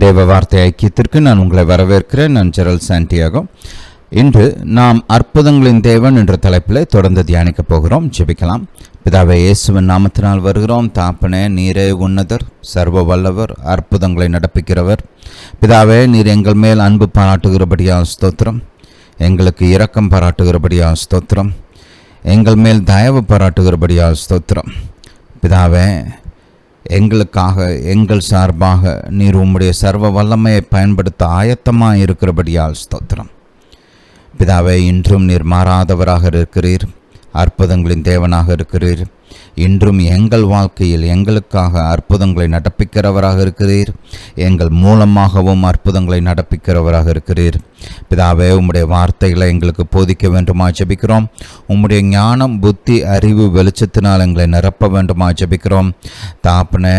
தேவ வார்த்தை ஐக்கியத்திற்கு நான் உங்களை வரவேற்கிறேன். நான் ஜெரல் சாண்டியாகோ. இன்று நாம் அற்புதங்களின் தேவன் என்ற தலைப்பில் தொடர்ந்து தியானிக்கப் போகிறோம். ஜெபிக்கலாம். பிதாவே, இயேசுவின் நாமத்தினால் வருகிறோம். தாப்பனே, நீரே உன்னதர், சர்வ வல்லவர், அற்புதங்களை நடப்பிக்கிறவர். பிதாவே, நீர் எங்கள் மேல் அன்பு பாராட்டுகிறபடியால் ஸ்தோத்திரம், எங்களுக்கு இரக்கம் பாராட்டுகிறபடியால் ஸ்தோத்திரம், எங்கள் மேல் தயவு பாராட்டுகிறபடியால் ஸ்தோத்திரம். பிதாவே, எங்களுக்காக எங்கள் சார்பாக நீர் உம்முடைய சர்வ வல்லமையை பயன்படுத்த ஆயத்தமாக இருக்கிறபடியால் ஸ்தோத்திரம். பிதாவே, இன்றும் நீர் மாறாதவராக இருக்கிறீர், அற்புதங்களின் தேவனாக இருக்கிறீர். இன்றும் எங்கள் வாழ்க்கையில் எங்களுக்காக அற்புதங்களை நடப்பிக்கிறவராக இருக்கிறீர், எங்கள் மூலமாகவும் அற்புதங்களை நடப்பிக்கிறவராக இருக்கிறீர். பிதாவே, உம்முடைய வார்த்தைகளை எங்களுக்கு போதிக்க வேண்டுமா ஜெபிக்கிறோம். உம்முடைய ஞானம், புத்தி, அறிவு, வெளிச்சத்தினால் எங்களை நிரப்ப வேண்டுமா ஜெபிக்கிறோம். தாப்பனே,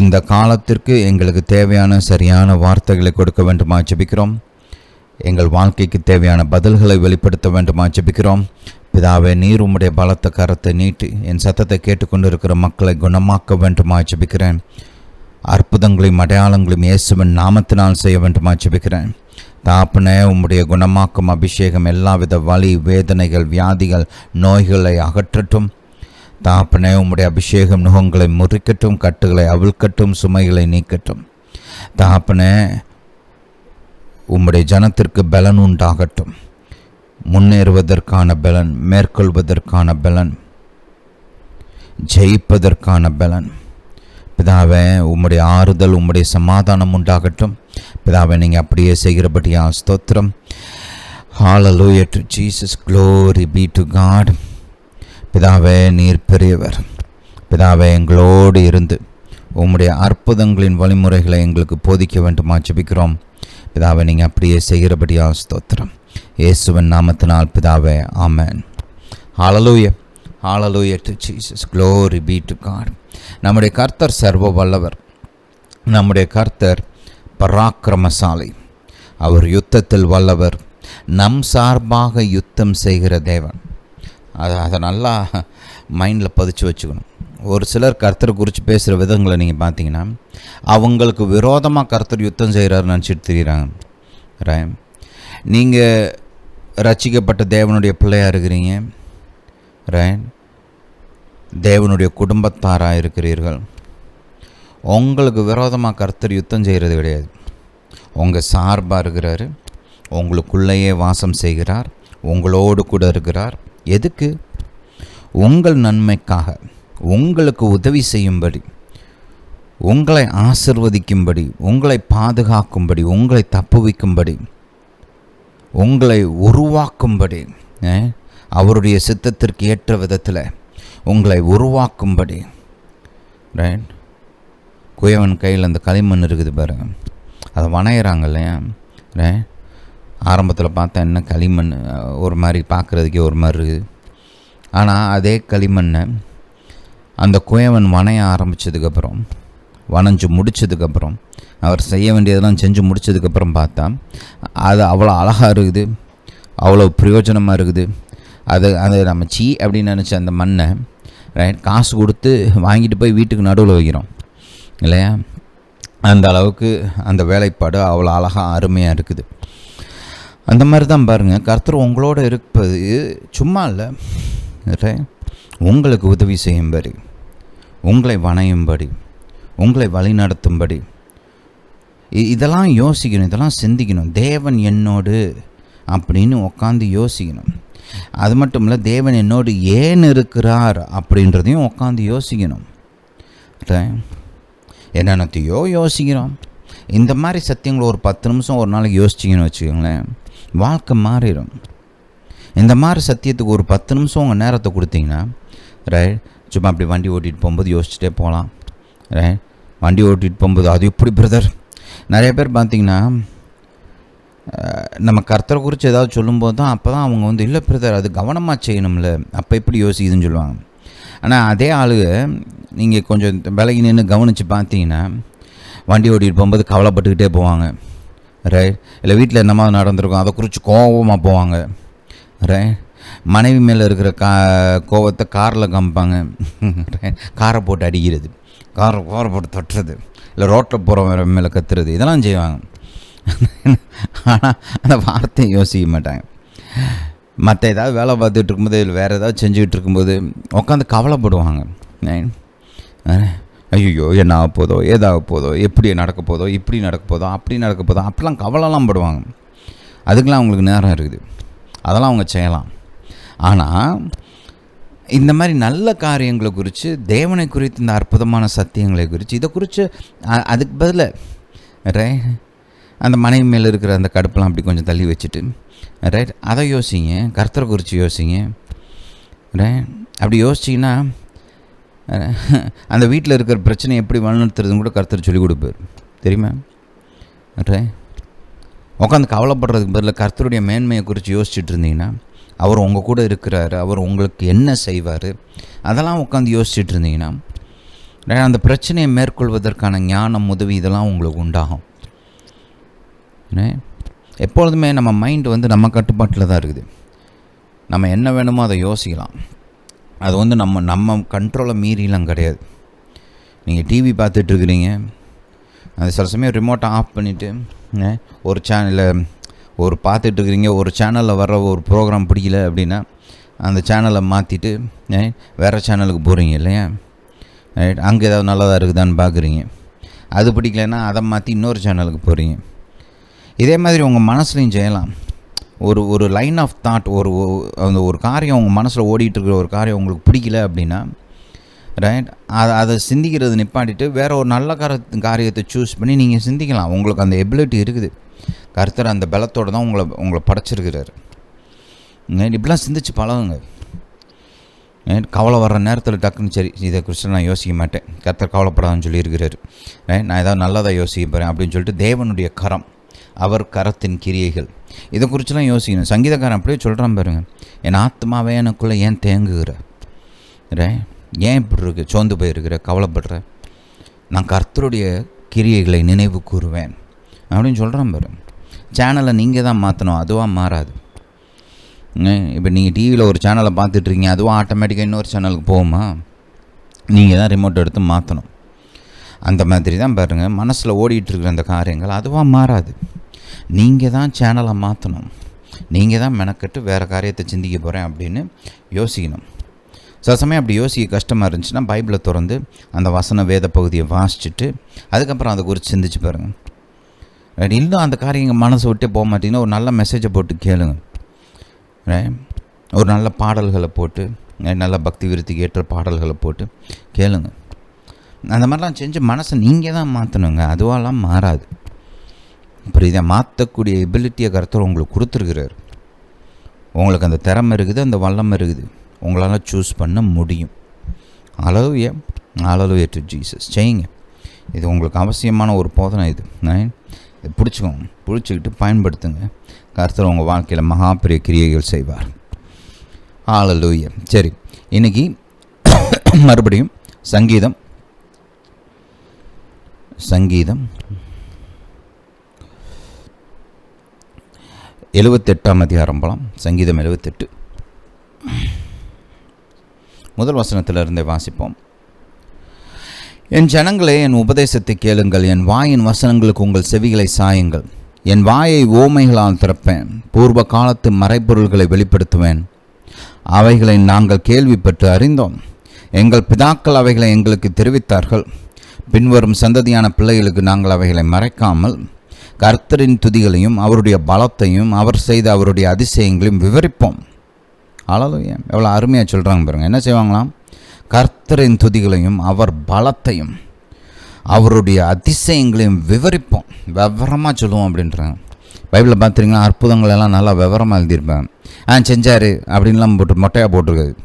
இந்த காலத்திற்கு எங்களுக்கு தேவையான சரியான வார்த்தைகளை கொடுக்க வேண்டுமா ஜெபிக்கிறோம். எங்கள் வாழ்க்கைக்கு தேவையான பதில்களை வெளிப்படுத்த வேண்டுமா ஜெபிக்கிறோம். பிதாவே, நீர் உம்முடைய பலத்த கரத்தை நீட்டி என் சத்தத்தை கேட்டுக்கொண்டு இருக்கிற மக்களை குணமாக்க வேண்டுமா ஜெபிக்கிறேன். அற்புதங்களையும் அடையாளங்களையும் இயேசுவின் நாமத்தினால் செய்ய வேண்டுமா ஜெபிக்கிறேன். தாப்பனே, உம்முடைய குணமாக்கும் அபிஷேகம் எல்லாவித வலி, வேதனைகள், வியாதிகள், நோய்களை அகற்றட்டும். தாப்பனே, உம்முடைய அபிஷேகம் நுகங்களை முறிக்கட்டும், கட்டுகளை அவிழ்க்கட்டும், சுமைகளை நீக்கட்டும். தாப்பனே, உம்முடைய ஜனத்திற்கு பலன் உண்டாகட்டும். முன்னேறுவதற்கான பலன், மேற்கொள்வதற்கான பலன், ஜெயிப்பதற்கான பலன். பிதாவே, உம்முடைய ஆறுதல், உம்முடைய சமாதானம் உண்டாகட்டும். பிதாவே, நீங்கள் அப்படியே செய்கிறபடியால் ஸ்தோத்திரம். ஹல்லேலூயா to Jesus, glory be to God. பிதாவே, நீர் பெரியவர். பிதாவே, எங்களோடு இருந்து உம்முடைய அற்புதங்களின் வழிமுறைகளை எங்களுக்கு போதிக்க வேண்டுமா ஜெபிக்கிறோம். பிதாவை, நீங்கள் அப்படியே செய்கிறபடியால் ஸ்தோத்திரம். இயேசுவின் நாமத்தினால் பிதாவே, ஆமென். Hallelujah, hallelujah to Jesus, glory be to God. நம்முடைய கர்த்தர் சர்வ வல்லவர். நம்முடைய கர்த்தர் பராக்கிரமசாலி. அவர் யுத்தத்தில் வல்லவர். நம் சார்பாக யுத்தம் செய்கிற தேவன். அதை நல்லா மைண்டில் பதிச்சு வச்சுக்கணும். ஒரு சிலர் கர்த்தரை குறித்து பேசுகிற விதங்களை நீங்கள் பார்த்தீங்கன்னா, அவங்களுக்கு விரோதமாக கர்த்தர் யுத்தம் செய்கிறாருன்னு நினச்சிட்டு தெரியுறாங்க. நீங்கள் ரட்சிக்கப்பட்ட தேவனுடைய பிள்ளையாக இருக்கிறீங்க, தேவனுடைய குடும்பத்தாராக இருக்கிறீர்கள். உங்களுக்கு விரோதமாக கர்த்தர் யுத்தம் செய்கிறது கிடையாது. உங்கள் சார்பாக இருக்கிறாரு, உங்களுக்குள்ளேயே வாசம் செய்கிறார், உங்களோடு கூட இருக்கிறார். எதுக்கு? உங்கள் நன்மைக்காக, உங்களுக்கு உதவி செய்யும்படி, உங்களை ஆசிர்வதிக்கும்படி, உங்களை பாதுகாக்கும்படி, உங்களை தப்புவிக்கும்படி, உங்களை உருவாக்கும்படி, அவருடைய சித்தத்திற்கு ஏற்ற விதத்தில் உங்களை உருவாக்கும்படி. ரைட்? குயவன் கையில் அந்த களிமண் இருக்குது பாருங்க, அதை வணையிறாங்க இல்லையா? ரைட்? ஆரம்பத்தில் பார்த்தா என்ன களிமண் ஒரு மாதிரி பார்க்குறதுக்கே ஒரு மாதிரி இருக்குது. ஆனால் அதே களிமண்ணை அந்த குயவன் வணைய ஆரம்பித்ததுக்கப்புறம், வணைஞ்சு முடித்ததுக்கப்புறம், அவர் செய்ய வேண்டியதெல்லாம் செஞ்சு முடித்ததுக்கப்புறம் பார்த்தா அது அவ்வளோ அழகாக இருக்குது, அவ்வளோ பிரயோஜனமாக இருக்குது. அது நம்ம அப்படின்னு நினச்ச அந்த மண்ணை காசு கொடுத்து வாங்கிட்டு போய் வீட்டுக்கு நடுவில் வைக்கிறோம் இல்லையா? அந்த அளவுக்கு அந்த வேலைப்பாடு அவ்வளோ அழகாக அருமையாக இருக்குது. அந்த மாதிரி தான் பாருங்கள், கர்த்தர் உங்களோட இருப்பது சும்மா இல்லை, உங்களுக்கு உதவி செய்யும்படி, உங்களை வணையும்படி, உங்களை வழிநடத்தும்படி. இதெல்லாம் யோசிக்கணும், இதெல்லாம் சிந்திக்கணும். தேவன் என்னோடு அப்படின்னு உட்காந்து யோசிக்கணும். அது மட்டும் இல்லை, தேவன் என்னோடு ஏன் இருக்கிறார் அப்படின்றதையும் உட்காந்து யோசிக்கணும். என்னென்னத்தையோ யோசிக்கிறோம். இந்த மாதிரி சத்தியங்களை ஒரு 10 நிமிஷம் ஒரு நாளைக்கு யோசிச்சிங்கன்னு வச்சுக்கோங்களேன், வாழ்க்கை மாறிடும். இந்த மாதிரி சத்தியத்துக்கு ஒரு 10 நிமிஷம் உங்கள் நேரத்தை கொடுத்தீங்கன்னா, சும்மா அப்படி வண்டி ஓட்டிகிட்டு போகும்போது யோசிச்சுட்டே போகலாம். வண்டி ஓட்டிகிட்டு போகும்போது அது எப்படி பிரதர்? நிறைய பேர் பார்த்திங்கன்னா, நம்ம கர்த்தரை குறித்து ஏதாவது சொல்லும்போது தான் அப்போ தான் அவங்க இல்லை பிரதர், அது கவனமாக செய்யணும்ல, அப்போ எப்படி யோசிக்குதுன்னு சொல்லுவாங்க. ஆனால் அதே ஆளுங்க நீங்கள் கொஞ்சம் விலகி நின்று கவனித்து பார்த்தீங்கன்னா, வண்டி ஓட்டிகிட்டு போகும்போது கவலைப்பட்டுக்கிட்டே போவாங்க. இல்லை வீட்டில் என்னமா நடந்திருக்கும் அதை குறித்து கோபமாக போவாங்க. மனைவி மேலே இருக்கிற கோவத்தை காரில் காமிப்பாங்க. காரை போட்டு அடிக்கிறது, காரை போட்டு தட்டுறது, இல்லை ரோட்டில் போகிறவங்க மேலே கத்துறது, இதெல்லாம் செய்வாங்க. ஆனால் அந்த வார்த்தையை யோசிக்க மாட்டாங்க. மற்ற ஏதாவது வேலை பார்த்துட்டு இருக்கும்போது இல்லை வேறு ஏதாவது செஞ்சுக்கிட்டு இருக்கும்போது உட்காந்து கவலைப்படுவாங்க. ஐயோ என்ன ஆக போதோ, ஏதாக போதோ, எப்படி நடக்க போதோ, இப்படி நடக்க போதோ, அப்படி நடக்க போதோ, அப்படிலாம் கவலைலாம் படுவாங்க. அதுக்கெலாம் அவங்களுக்கு நேரம் இருக்குது, அதெல்லாம் அவங்க செய்யலாம். ஆனால் இந்த மாதிரி நல்ல காரியங்களை குறித்து, தேவனை குறித்து, இந்த அற்புதமான சத்தியங்களை குறித்து, இதை குறித்து அதுக்கு பதில் அந்த மனைவி மேலே இருக்கிற அந்த கடுப்பெல்லாம் அப்படி கொஞ்சம் தள்ளி வச்சுட்டு அதை யோசிங்க, கர்த்தரை குறித்து யோசிங்க. அப்படி யோசிச்சிங்கன்னா அந்த வீட்டில் இருக்கிற பிரச்சனை எப்படி வழிநடத்துறதுன்னு கூட கர்த்தர் சொல்லிக் கொடுப்பார், தெரியுமா? உட்காந்து கவலைப்படுறதுக்கு பதில் கர்த்தருடைய மேன்மையை குறித்து யோசிச்சுட்டு இருந்தீங்கன்னா, அவர் உங்கள் கூட இருக்கிறாரு, அவர் உங்களுக்கு என்ன செய்வார், அதெல்லாம் உட்காந்து யோசிச்சுட்டு இருந்தீங்கன்னா அந்த பிரச்சனையை மேற்கொள்வதற்கான ஞானம், உதவி இதெல்லாம் உங்களுக்கு உண்டாகும். எப்பொழுதுமே நம்ம மைண்டு நம்ம கட்டுப்பாட்டில் தான் இருக்குது. நம்ம என்ன வேணுமோ அதை யோசிக்கலாம். அது நம்ம கண்ட்ரோலை மீறிலாம் கிடையாது. நீங்கள் டிவி பார்த்துட்ருக்குறீங்க, அது சில சமயம் ரிமோட்டை ஆஃப் பண்ணிவிட்டு ஒரு சேனலில் பார்த்துட்ருக்குறீங்க, ஒரு சேனலில் வர்ற ஒரு ப்ரோக்ராம் பிடிக்கல அப்படின்னா அந்த சேனலை மாற்றிட்டு வேறு சேனலுக்கு போகிறீங்க இல்லையா? அங்கே ஏதாவது நல்லதாக இருக்குதான்னு பார்க்குறீங்க. அது பிடிக்கலைன்னா அதை மாற்றி இன்னொரு சேனலுக்கு போகிறீங்க. இதே மாதிரி உங்கள் மனசுலையும் செய்யலாம். ஒரு லைன் ஆஃப் தாட், ஒரு காரியம் உங்கள் மனசில் ஓடிட்டுருக்கிற ஒரு காரியம் உங்களுக்கு பிடிக்கல அப்படின்னா அதை சிந்திக்கிறது நிப்பாட்டிட்டு வேறு ஒரு நல்ல காரியத்தை சூஸ் பண்ணி நீங்கள் சிந்திக்கலாம். உங்களுக்கு அந்த எபிலிட்டி இருக்குது. கர்த்தர் அந்த பலத்தோடு தான் உங்களை படைச்சிருக்கிறார். இப்படிலாம் சிந்திச்சு பழகுங்க. கவலை வர்ற நேரத்தில் டக்குன்னு சரி இதை குறித்து நான் யோசிக்க மாட்டேன், கர்த்தர் கவலைப்படாதுன்னு சொல்லியிருக்கிறாரு, நான் ஏதாவது நல்லதாக யோசிக்க போகிறேன் அப்படின்னு சொல்லிட்டு தேவனுடைய கரம், அவர் கரத்தின் கிரியைகள், இதை குறிச்செல்லாம் யோசிக்கணும். சங்கீதக்காரன் அப்படியே சொல்கிறான் பாருங்க, என் ஆத்மாவே எனக்குள்ளே ஏன் தேங்குகிற, ஏன் இப்படி இருக்கு, சோர்ந்து போயிருக்கிற, கவலைப்படுற, நான் கர்த்தருடைய கிரியைகளை நினைவு கூறுவேன் அப்படின்னு சொல்கிறான் பாருங்க. சேனலை நீங்கள் தான் மாற்றணும், அதுவாக மாறாது. இப்போ நீங்கள் டிவியில் ஒரு சேனலை பார்த்துட்ருக்கீங்க, அதுவும் ஆட்டோமேட்டிக்காக இன்னொரு சேனலுக்கு போகுமா? நீங்கள் தான் ரிமோட் எடுத்து மாற்றணும். அந்த மாதிரி தான் பாருங்கள், மனசில் ஓடிட்டுருக்கிற அந்த காரியங்கள் அதுவாக மாறாது. நீங்கள் தான் சேனலை மாற்றணும். நீங்கள் தான் மெனக்கட்டு வேறு காரியத்தை சிந்திக்க போகிறேன் அப்படின்னு யோசிக்கணும். சில சமயம் அப்படி யோசிக்க கஷ்டமாக இருந்துச்சுன்னா பைபிளை திறந்து அந்த வசன வேத பகுதியை வாசிச்சுட்டு அதுக்கப்புறம் அதை குறித்து சிந்திச்சு பாருங்கள். இன்னும் அந்த காரியங்கள் மனசை விட்டே போக மாட்டிங்கன்னா ஒரு நல்ல மெசேஜை போட்டு கேளுங்க. ஒரு நல்ல பாடல்களை போட்டு, நல்ல பக்தி விருத்திக்கு ஏற்ற பாடல்களை போட்டு கேளுங்க. அந்த மாதிரிலாம் செஞ்சு மனசை நீங்கள் தான் மாற்றணுங்க, அதுவாலாம் மாறாது. அப்புறம் இதை மாற்றக்கூடிய எபிலிட்டியை கர்த்தர் உங்களுக்கு கொடுத்துருக்கிறார். உங்களுக்கு அந்த திறமை இருக்குது, அந்த வல்லமை இருக்குது, உங்களால் சூஸ் பண்ண முடியும். ஹல்லேலூயா டு ஜீசஸ். செய்யுங்க, இது உங்களுக்கு அவசியமான ஒரு போதனை. இது பிடிச்சிக்கோங்க, பிடிச்சிக்கிட்டு பயன்படுத்துங்க. கர்த்தர் உங்கள் வாழ்க்கையில் மகா பெரிய கிரியைகள் செய்வார். ஹல்லேலூயா. சரி, இன்றைக்கி மறுபடியும் சங்கீதம் 78 அதிகாரம் போலாம். சங்கீதம் 78 முதல் வசனத்திலிருந்தே வாசிப்போம். என் ஜனங்களே, என் உபதேசத்தை கேளுங்கள், என் வாயின் வசனங்களுக்கு உங்கள் செவிகளை சாயுங்கள். என் வாயை ஓமைகளால் திறப்பேன், பூர்வ காலத்து மறைபொருள்களை வெளிப்படுத்துவேன். அவைகளை நாங்கள் கேள்விப்பட்டு அறிந்தோம், எங்கள் பிதாக்கள் அவைகளை எங்களுக்கு தெரிவித்தார்கள். பின்வரும் சந்ததியான பிள்ளைகளுக்கு நாங்கள் அவைகளை மறைக்காமல் கர்த்தரின் துதிகளையும் அவருடைய பலத்தையும் அவர் செய்த அவருடைய அதிசயங்களையும் விவரிப்போம். ஹல்லேலூயா. எவ்வளோ அருமையாக சொல்கிறாங்க பாருங்கள். என்ன செய்வாங்களாம்? கர்த்தரின் துதிகளையும் அவர் பலத்தையும் அவருடைய அதிசயங்களையும் விவரிப்போம், விவரமாக சொல்லுவோம் அப்படின்றாங்க. பைபிளில் பார்த்துட்டிங்கன்னா அற்புதங்கள் எல்லாம் நல்லா விவரமாக எழுதியிருப்பாங்க. செஞ்சார் அப்படின்லாம் போட்டு மொட்டையாக போட்டிருக்காது,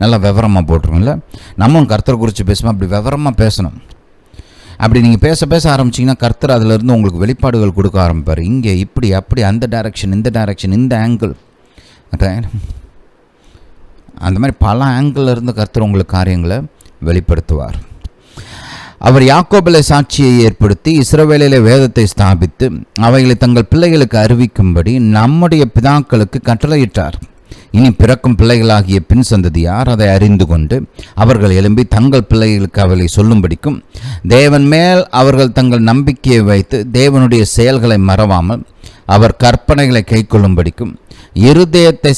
நல்லா விவரமாக போட்டிருக்கோம்ல. நம்மளும் கர்த்தரை குறித்து பேசுவோம், அப்படி விவரமாக பேசணும். அப்படி நீங்கள் பேச ஆரம்பிச்சிங்கன்னா கர்த்தர் அதிலிருந்து உங்களுக்கு வெளிப்பாடுகள் கொடுக்க ஆரம்பிப்பார். இங்கே இப்படி அப்படி, அந்த டைரக்ஷன், இந்த டைரக்ஷன், இந்த ஆங்கிள், அந்த மாதிரி பல ஆங்கிளில் இருந்து கர்த்தர் உங்களுக்கு காரியங்களை வெளிப்படுத்துவார். அவர் யாக்கோபிலே சாட்சியை ஏற்படுத்தி இஸ்ரவேலிலே வேதத்தை ஸ்தாபித்து அவைகளை தங்கள் பிள்ளைகளுக்கு அறிவிக்கும்படி நம்முடைய பிதாக்களுக்கு கட்டளையிட்டார். இனி பிறக்கும் பிள்ளைகளாகிய பின் சந்ததியார் அதை அறிந்து கொண்டு அவர்கள் எழும்பி தங்கள் பிள்ளைகளுக்கு அவளை சொல்லும்படிக்கும் தேவன் மேல் அவர்கள் தங்கள் நம்பிக்கையை வைத்து தேவனுடைய செயல்களை மறவாமல் அவர் கற்பனைகளை கைக்கொள்ளும்படிக்கும் இருதயத்தை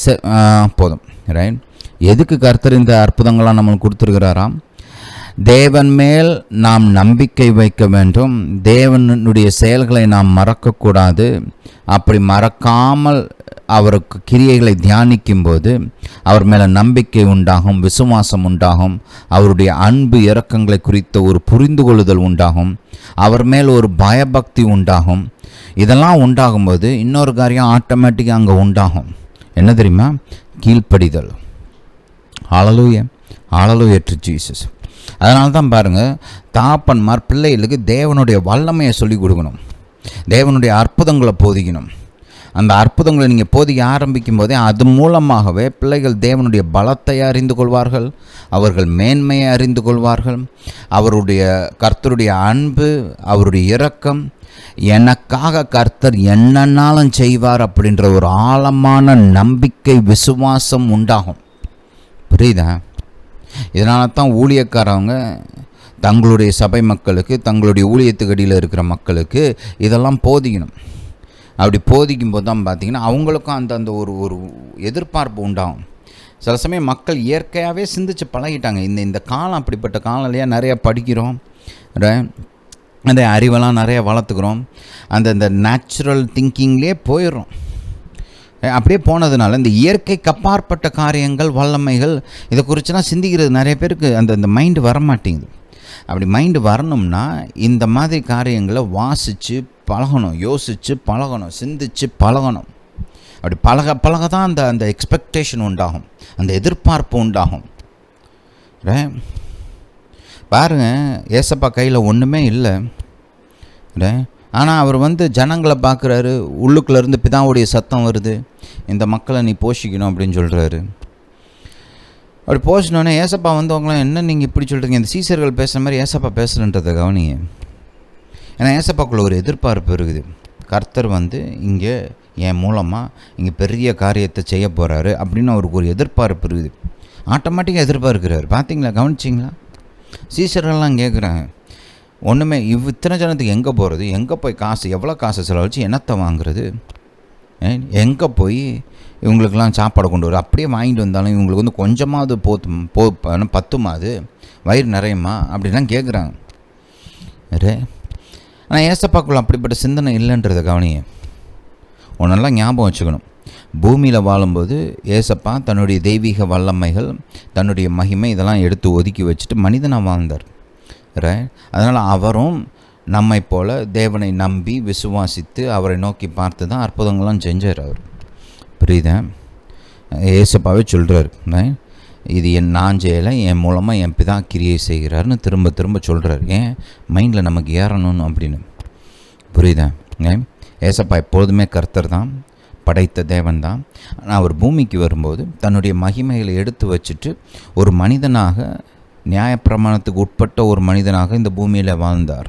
போதும். ரைட்? எதுக்கு கர்த்தர் இந்த அற்புதங்களாக நம்மளுக்கு கொடுத்துருக்கிறாராம்? தேவன் மேல் நாம் நம்பிக்கை வைக்க வேண்டும். தேவனுடைய செயல்களை நாம் மறக்கக்கூடாது. அப்படி மறக்காமல் அவருக்கு கிரியைகளை தியானிக்கும் போது அவர் மேலே நம்பிக்கை உண்டாகும், விசுவாசம் உண்டாகும், அவருடைய அன்பு இரக்கங்களை குறித்த ஒரு புரிந்து கொள்ளுதல் உண்டாகும், அவர் மேல் ஒரு பயபக்தி உண்டாகும். இதெல்லாம் உண்டாகும்போது இன்னொரு காரியம் ஆட்டோமேட்டிக்காக அங்கே உண்டாகும். என்ன தெரியுமா? கீழ்ப்படிதல். ஹல்லேலூயா, ஹல்லேலூயா டு ஜீசஸ். அதனால தான் பாருங்கள், தாப்பன்மார் பிள்ளைகளுக்கு தேவனுடைய வல்லமையை சொல்லிக் கொடுக்கணும், தேவனுடைய அற்புதங்களை போதிக்கணும். அந்த அற்புதங்களை நீங்கள் போதிக்க ஆரம்பிக்கும் போதே அது மூலமாகவே பிள்ளைகள் தேவனுடைய பலத்தை அறிந்து கொள்வார்கள், அவர்கள் மேன்மையை அறிந்து கொள்வார்கள், அவருடைய கர்த்தருடைய அன்பு, அவருடைய இரக்கம், எனக்காக கர்த்தர் என்னன்னாலும் செய்வார் அப்படின்ற ஒரு ஆழமான நம்பிக்கை விசுவாசம் உண்டாகும். புரியுதா? இதனால தான் ஊழியக்காரவங்க தங்களுடைய சபை மக்களுக்கு, தங்களுடைய ஊழியத்துக்கடியில் இருக்கிற மக்களுக்கு இதெல்லாம் போதிக்கணும். அப்படி போதிக்கும் போது தான் பார்த்திங்கன்னா அவங்களுக்கும் அந்த ஒரு எதிர்பார்ப்பு உண்டாகும். சில சமயம் மக்கள் இயற்கையாகவே சிந்திச்சு பழகிட்டாங்க. இந்த காலம் அப்படிப்பட்ட காலம் இல்லையா? நிறையா படிக்கிறோம், அந்த அறிவெல்லாம் நிறையா வளர்த்துக்கிறோம், அந்த நேச்சுரல் திங்கிங்லேயே போயிடுறோம். அப்படியே போனதுனால இந்த இயற்கைக்கு அப்பாற்பட்ட காரியங்கள், வல்லமைகள், இதை குறித்துலாம் சிந்திக்கிறது நிறைய பேருக்கு அந்த மைண்டு வரமாட்டேங்குது. அப்படி மைண்டு வரணும்னா இந்த மாதிரி காரியங்களை வாசித்து பழகணும், யோசித்து பழகணும், சிந்தித்து பழகணும். அப்படி பழக தான் அந்த எக்ஸ்பெக்டேஷன் உண்டாகும், அந்த எதிர்பார்ப்பு உண்டாகும். பாருங்கள், ஏசப்பா கையில் ஒன்றுமே இல்லை, ஆனால் அவர் ஜனங்களை பார்க்குறாரு. உள்ளுக்குள்ளேருந்து பிதாவுடைய சத்தம் வருது, இந்த மக்களை நீ போஷிக்கணும் அப்படின்னு சொல்கிறாரு. அப்படி போஷினோடனே ஏசப்பா அவங்களாம் என்ன நீங்கள் இப்படி சொல்கிறீங்க, இந்த சீசர்கள் பேசுகிற மாதிரி ஏசப்பா பேசுகிறன்றதை கவனிங்க. ஏன்னா ஏசப்பாக்குள்ள ஒரு எதிர்பார்ப்பு இருக்குது. கர்த்தர் இங்கே என் மூலமாக இங்கே பெரிய காரியத்தை செய்ய போகிறாரு அப்படின்னு அவருக்கு ஒரு எதிர்பார்ப்பு இருக்குது. ஆட்டோமேட்டிக்காக எதிர்பார்க்கிறாரு. பார்த்தீங்களா? கவனிச்சிங்களா? சீசர்கள்லாம் கேட்குறாங்க, ஒன்றுமே இத்தனை ஜனத்துக்கு எங்கே போகிறது, எங்கே போய் காசு, எவ்வளோ காசு செலவழிச்சு என்னத்தை வாங்குறது, எங்கே போய் இவங்களுக்கெல்லாம் சாப்பாடு கொண்டு வரும், அப்படியே வாங்கிட்டு வந்தாலும் இவங்களுக்கு கொஞ்சமாவது பத்துமாது, வயிறு நிறையுமா அப்படின்லாம் கேட்குறாங்க. ஆனால் ஏசப்பாக்குள்ள அப்படிப்பட்ட சிந்தனை இல்லைன்றதை கவனிங்க. ஒன்றெல்லாம் ஞாபகம் வச்சுக்கணும். பூமியில் வாழும்போது ஏசப்பா தன்னுடைய தெய்வீக வல்லமைகள், தன்னுடைய மகிமை இதெல்லாம் எடுத்து ஒதுக்கி வச்சுட்டு மனிதனாக வாழ்ந்தார். அதனால் அவரும் நம்மை போல தேவனை நம்பி விசுவாசித்து அவரை நோக்கி பார்த்து தான் அற்புதங்கள்லாம் செஞ்சார் அவர். புரியுதா? ஏசப்பாவே சொல்கிறார், இது நான் செய்யலை, என் மூலமாக என் பிதா கிரியை செய்கிறாருன்னு திரும்ப திரும்ப சொல்கிறார். ஏன்? மைண்டில் நமக்கு ஏறணும்னு அப்படின்னு. புரியுதா? ஏசப்பா எப்பொழுதுமே கர்த்தர் தான், படைத்த தேவன் தான். ஆனால் அவர் பூமிக்கு வரும்போது தன்னுடைய மகிமைகளை எடுத்து வச்சுட்டு ஒரு மனிதனாக, நியாயப்பிரமாணத்துக்கு உட்பட்ட ஒரு மனிதனாக இந்த பூமியில் வாழ்ந்தார்.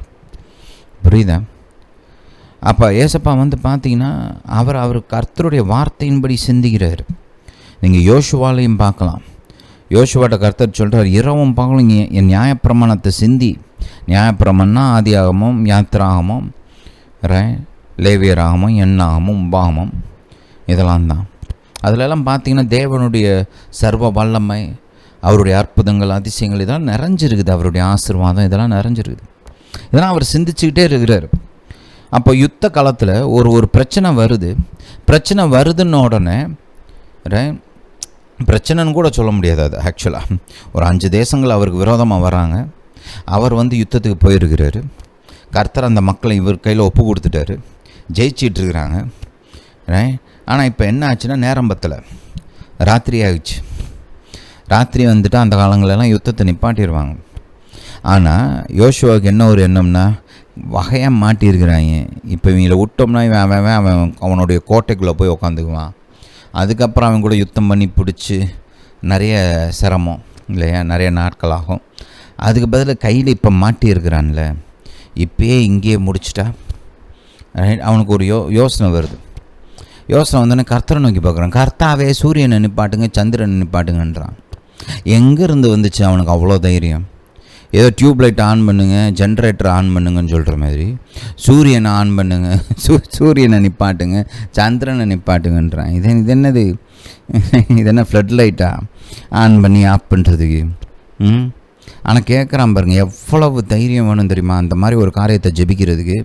புரியுதா? அப்போ ஏசப்பா பார்த்தீங்கன்னா அவர் கர்த்தருடைய வார்த்தையின்படி சிந்திக்கிறார். நீங்கள் யோசுவாலையும் பார்க்கலாம். யோசுவாட்ட கர்த்தர் சொல்கிறார், இரவும் பகலும் என் நியாயப்பிரமாணத்தை சிந்தி. நியாயப்பிரமாணம்னா ஆதியாகமும், யாத்திராகமும், லேவியராகமும், எண்ணாகமும், உபாகமும், இதெல்லாம் தான். அதிலெல்லாம் பார்த்தீங்கன்னா தேவனுடைய சர்வ வல்லமை, அவருடைய அற்புதங்கள், அதிசயங்கள் இதெல்லாம் நிறைஞ்சிருக்குது. அவருடைய ஆசீர்வாதம் இதெல்லாம் நிறைஞ்சிருக்குது. இதெல்லாம் அவர் சிந்திச்சுக்கிட்டே இருக்கிறார். அப்போ யுத்த காலத்தில் ஒரு பிரச்சனை வருது. பிரச்சனை வருதுன்னு உடனே, பிரச்சனைன்னு கூட சொல்ல முடியாது அது. ஆக்சுவலாக ஒரு 5 தேசங்கள் அவருக்கு விரோதமாக வராங்க. அவர் யுத்தத்துக்கு போயிருக்கிறாரு. கர்த்தர் அந்த மக்களை இவர் கையில் ஒப்பு கொடுத்துட்டாரு, ஜெயிச்சிட்ருக்கிறாங்க. ஆனால் இப்போ என்ன ஆச்சுன்னா, நேரம் பத்தலை, ராத்திரி ஆகிடுச்சு. ராத்திரி அந்த காலங்களெல்லாம் யுத்தத்தை நிப்பாட்டிடுவாங்க. ஆனால் யோசுவாவுக்கு என்ன ஒரு எண்ணம்னா, வகையாக மாட்டியிருக்கிறாங்க, இப்போ இவங்களை விட்டோம்னா அவன் அவனுடைய கோட்டைக்குள்ளே போய் உக்காந்துக்குவான். அதுக்கப்புறம் அவன் கூட யுத்தம் பண்ணி பிடிச்சி நிறைய சிரமம் இல்லையா, நிறைய நாட்களாகும். அதுக்கு பதில் கையில் இப்போ மாட்டியிருக்கிறான்ல, இப்போயே இங்கேயே முடிச்சிட்டா அவனுக்கு ஒரு யோசனை வருது. யோசனை வந்தோடனே கர்த்தரை நோக்கி பார்க்குறான். கர்த்தாவே சூரியனை நிப்பாட்டுங்க, சந்திரனை நிப்பாட்டுங்கன்றான். எங்கேருந்து வந்துச்சு அவனுக்கு அவ்வளோ தைரியம்? ஏதோ டியூப்லைட் ஆன் பண்ணுங்க, ஜென்ரேட்டர் ஆன் பண்ணுங்கன்னு சொல்கிற மாதிரி சூரியனை ஆன் பண்ணுங்க, சூரியனை நிப்பாட்டுங்க, சந்திரனை நிப்பாட்டுங்கன்றான். இது என்னது? இது என்ன ஃப்ளட் லைட்டா ஆன் பண்ணி ஆஃப் பண்ணுறதுக்கு? ஆனால் கேட்குறான் பாருங்க, எவ்வளவு தைரியம் வேணும் தெரியுமா அந்த மாதிரி ஒரு காரியத்தை ஜெபிக்கிறதுக்கு?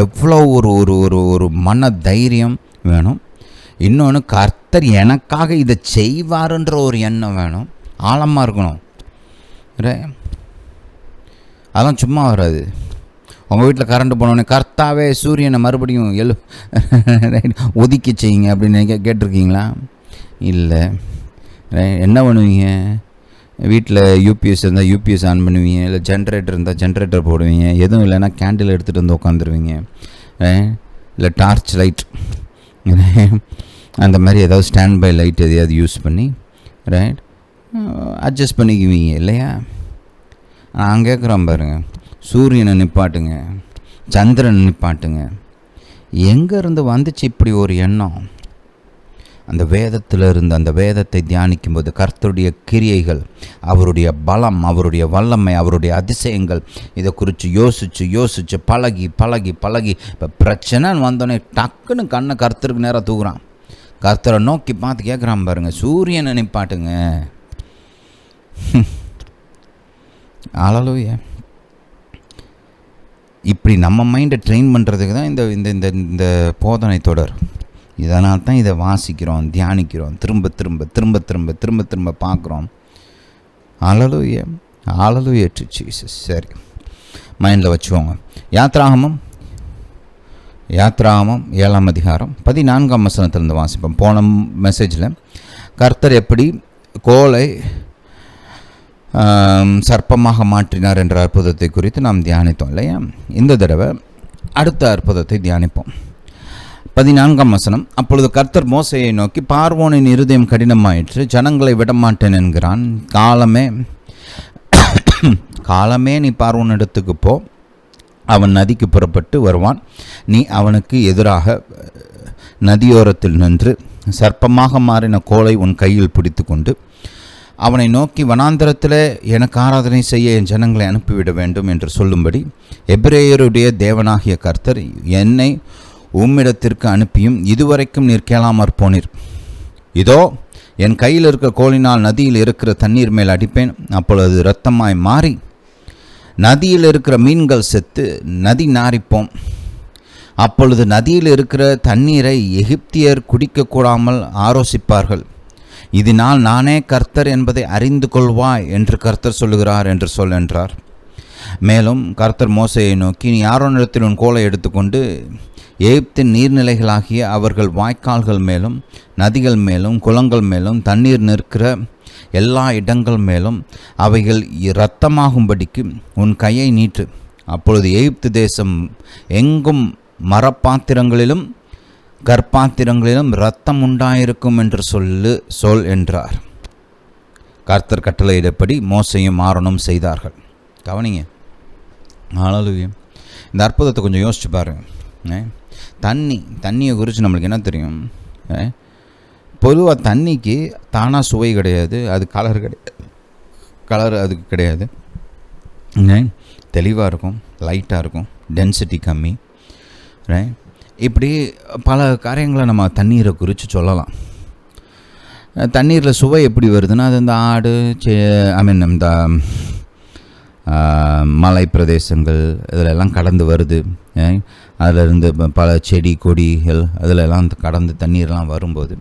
எவ்வளோ ஒரு ஒரு ஒரு ஒரு மன தைரியம் வேணும். இன்னொன்று, கர்த்தர் எனக்காக இதை செய்வாருன்ற ஒரு எண்ணம் வேணும். ஆழமாக இருக்கணும். அதெல்லாம் சும்மா வராது. உங்கள் வீட்டில் கரண்ட் போனோடனே கர்த்தாவே சூரியனை மறுபடியும் ஒதுக்கி செய்யுங்க அப்படின்னு கேட்டிருக்கீங்களா? இல்லை. என்ன பண்ணுவீங்க? வீட்டில் யூபிஎஸ் இருந்தால் யூபிஎஸ் ஆன் பண்ணுவீங்க, இல்லை ஜென்ரேட்டர் இருந்தால் ஜென்ரேட்டர் போடுவீங்க, எதுவும் இல்லைன்னா கேண்டில் எடுத்துகிட்டு வந்து உட்காந்துருவீங்க, இல்லை டார்ச் லைட் அந்த மாதிரி ஏதாவது ஸ்டாண்ட் பை லைட் எதையாவது யூஸ் பண்ணி அட்ஜஸ்ட் பண்ணிக்குவீங்க இல்லையா? நான் கேட்குறேன் பாருங்கள், சூரியனை நிப்பாட்டுங்க, சந்திரனை நிப்பாட்டுங்க. எங்கேருந்து வந்துச்சு இப்படி ஒரு எண்ணம்? அந்த வேதத்தில் இருந்து அந்த வேதத்தை தியானிக்கும்போது கர்த்தருடைய கிரியைகள், அவருடைய பலம், அவருடைய வல்லமை, அவருடைய அதிசயங்கள், இதை குறித்து யோசித்து பழகி பழகி பழகி இப்போ பிரச்சனைன்னு வந்தோடனே டக்குன்னு கண்ணை கர்த்தருக்கு நேராக தூக்குறான். கர்த்தரை நோக்கி பார்த்து கேட்குறான் பாருங்கள், சூரியனை நிப்பாட்டுங்க. ஹல்லேலூயா. இப்படி நம்ம மைண்டை ட்ரெயின் பண்ணுறதுக்கு தான் இந்த இந்த இந்த போதனை தொடர். இதனால் தான் இதை வாசிக்கிறோம், தியானிக்கிறோம், திரும்ப திரும்ப திரும்ப திரும்ப திரும்ப திரும்ப பார்க்குறோம். ஹல்லேலூயா, ஹல்லேலூயா டு ஜீசஸ். சரி, மைண்டில் வச்சுக்கோங்க. யாத்ராகமம் 7ஆம் அதிகாரம் 14ஆம் வசனத்திலிருந்து வாசிப்போம். போன மெசேஜில் கர்த்தர் எப்படி கோலை சர்ப்பமாக மாற்றினார் என்ற அற்புதத்தை குறித்து நாம் தியானித்தோம் இல்லையா? இந்த தடவை அடுத்த அற்புதத்தை தியானிப்போம். 14ஆம் வசனம். அப்பொழுது கர்த்தர் மோசேயை நோக்கி, பார்வோனின் இருதயம் கடினமாயிற்று, ஜனங்களை விடமாட்டேன் என்கிறான். காலமே நீ பார்வோன் இடத்துக்கு போ, அவன் நதிக்கு புறப்பட்டு வருவான். நீ அவனுக்கு எதிராக நதியோரத்தில் நின்று சர்ப்பமாக மாறின கோலை உன் கையில் பிடித்து கொண்டு அவனை நோக்கி, வனாந்தரத்தில் எனக்கு ஆராதனை செய்ய என் ஜனங்களை அனுப்பிவிட வேண்டும் என்று சொல்லும்படி எபிரேயருடைய தேவனாகிய கர்த்தர் என்னை உம்மிடத்திற்கு அனுப்பியும் இதுவரைக்கும் நீர் கேளாமற் போனீர். இதோ என் கையில் இருக்கிற கோலினால் நதியில் இருக்கிற தண்ணீர் மேல் அடிப்பேன், அப்பொழுது இரத்தமாய் மாறி நதியில் இருக்கிற மீன்கள் செத்து நதி நாரிப்போம். அப்பொழுது நதியில் இருக்கிற தண்ணீரை எகிப்தியர் குடிக்கக்கூடாமல் ஆரோசிப்பார்கள். இதனால் நானே கர்த்தர் என்பதை அறிந்து கொள்வாய் என்று கர்த்தர் சொல்லுகிறார் என்று சொல் என்றார். மேலும் கர்த்தர் மோசேயை நோக்கி, நீ ஆரோனிடத்தில் உன் கோலை எடுத்துக்கொண்டு எகிப்தின் நீர்நிலைகளாகிய அவர்கள் வாய்க்கால்கள் மேலும் நதிகள் மேலும் குளங்கள் மேலும் தண்ணீர் நிற்கிற எல்லா இடங்கள் மேலும் அவைகள் இரத்தமாகும்படிக்கு உன் கையை நீட்டு. அப்பொழுது எகிப்து தேசம் எங்கும் மரப்பாத்திரங்களிலும் கற்பாத்திரங்களிலும் இரத்தம் உண்டாயிருக்கும் என்று சொல் என்றார். கர்த்தர் கட்டளையிடப்படி மோசேயும் ஆரோனும் செய்தார்கள். கவனிங்க. ஹல்லேலூயா. இந்த அற்புதத்தை கொஞ்சம் யோசிச்சு பாருங்க. தண்ணியை குறித்து நம்மளுக்கு என்ன தெரியும்? பொதுவாக தண்ணிக்கு தானாக சுவை கிடையாது, அது கலர் அதுக்கு கிடையாது. தெளிவாக இருக்கும், லைட்டாக இருக்கும், டென்சிட்டி கம்மி. இப்படி பல காரியங்களை நம்ம தண்ணீரை குறித்து சொல்லலாம். தண்ணீரில் சுவை எப்படி வருதுன்னா, அது இந்த ஆடு இந்த மலை பிரதேசங்கள் இதிலெல்லாம் கடந்து வருது. அதிலிருந்து பல செடி கொடிகள் அதிலெல்லாம் கடந்து தண்ணீரெலாம் வரும்போது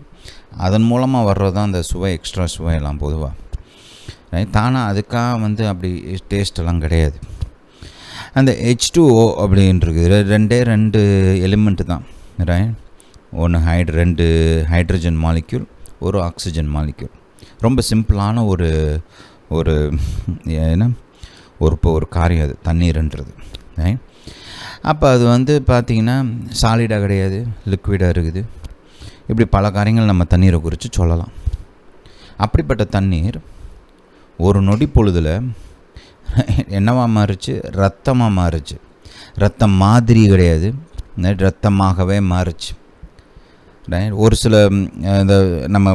அதன் மூலமாக வர்றது தான் அந்த சுவை, எக்ஸ்ட்ரா சுவையெல்லாம் பொதுவாக. தானாக அதுக்காக அப்படி டேஸ்டெல்லாம் கிடையாது. அந்த H2O அப்படின்றது ரெண்டு எலிமெண்ட்டு தான். ரெண்டு ஹைட்ரஜன் மாலிக்யூல், ஒரு ஆக்சிஜன் மாலிக்யூல். ரொம்ப சிம்பிளான ஒரு ஒரு காரியம் அது தண்ணீர்ன்றது. அப்போ அது பார்த்திங்கன்னா சாலிடாக கிடையாது, லிக்விடாக இருக்குது. இப்படி பல காரியங்கள் நம்ம தண்ணீரை குறித்து சொல்லலாம். அப்படிப்பட்ட தண்ணீர் ஒரு நொடி பொழுதில் என்னவா மாறுச்சு? ரத்தமாக மாறுச்சு. ரத்தம் மாதிரி கிடையாது, ரத்தமாகவே மாறுச்சு. ரைட். ஒரு சில இந்த நம்ம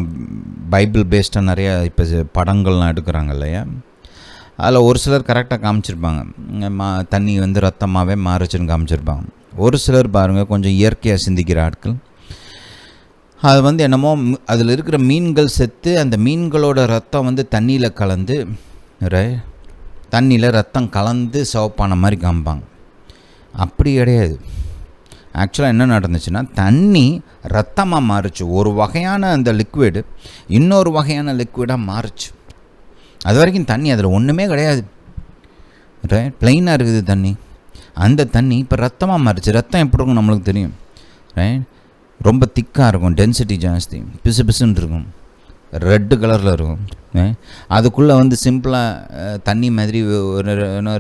பைபிள் பேஸ்டாக நிறையா இப்போ படங்கள்லாம் எடுக்கிறாங்க இல்லையா, அதில் ஒரு சிலர் கரெக்டாக காமிச்சிருப்பாங்க, தண்ணி வந்து ரத்தமாகவே மாறுச்சுன்னு காமிச்சிருப்பாங்க. ஒரு சிலர் பாருங்கள் கொஞ்சம் இயற்கையாக சிந்திக்கிற ஆட்கள், அது வந்து என்னமோ அதில் இருக்கிற மீன்கள் செத்து அந்த மீன்களோட ரத்தம் வந்து தண்ணியில் கலந்து தண்ணியில் ரத்தம் கலந்து சிவப்பான மாதிரி காமிப்பாங்க. அப்படி கிடையாது. ஆக்சுவலாக என்ன நடந்துச்சுன்னா, தண்ணி ரத்தமாக மாறுச்சு. ஒரு வகையான அந்த லிக்விடு இன்னொரு வகையான லிக்விடாக மாறுச்சு. அது வரைக்கும் தண்ணி அதில் ஒன்றுமே கிடையாது, ப்ளைனாக இருக்குது தண்ணி. அந்த தண்ணி இப்போ ரத்தமாக மாறுச்சு. ரத்தம் எப்படி இருக்கும் நம்மளுக்கு தெரியும், ரைட்? ரொம்ப திக்காக இருக்கும், டென்சிட்டி ஜாஸ்தி, பிசு பிசுன்னு இருக்கும், ரெட்டு கலரில் இருக்கும். அதுக்குள்ளே வந்து சிம்பிளாக தண்ணி மாதிரி ஒரு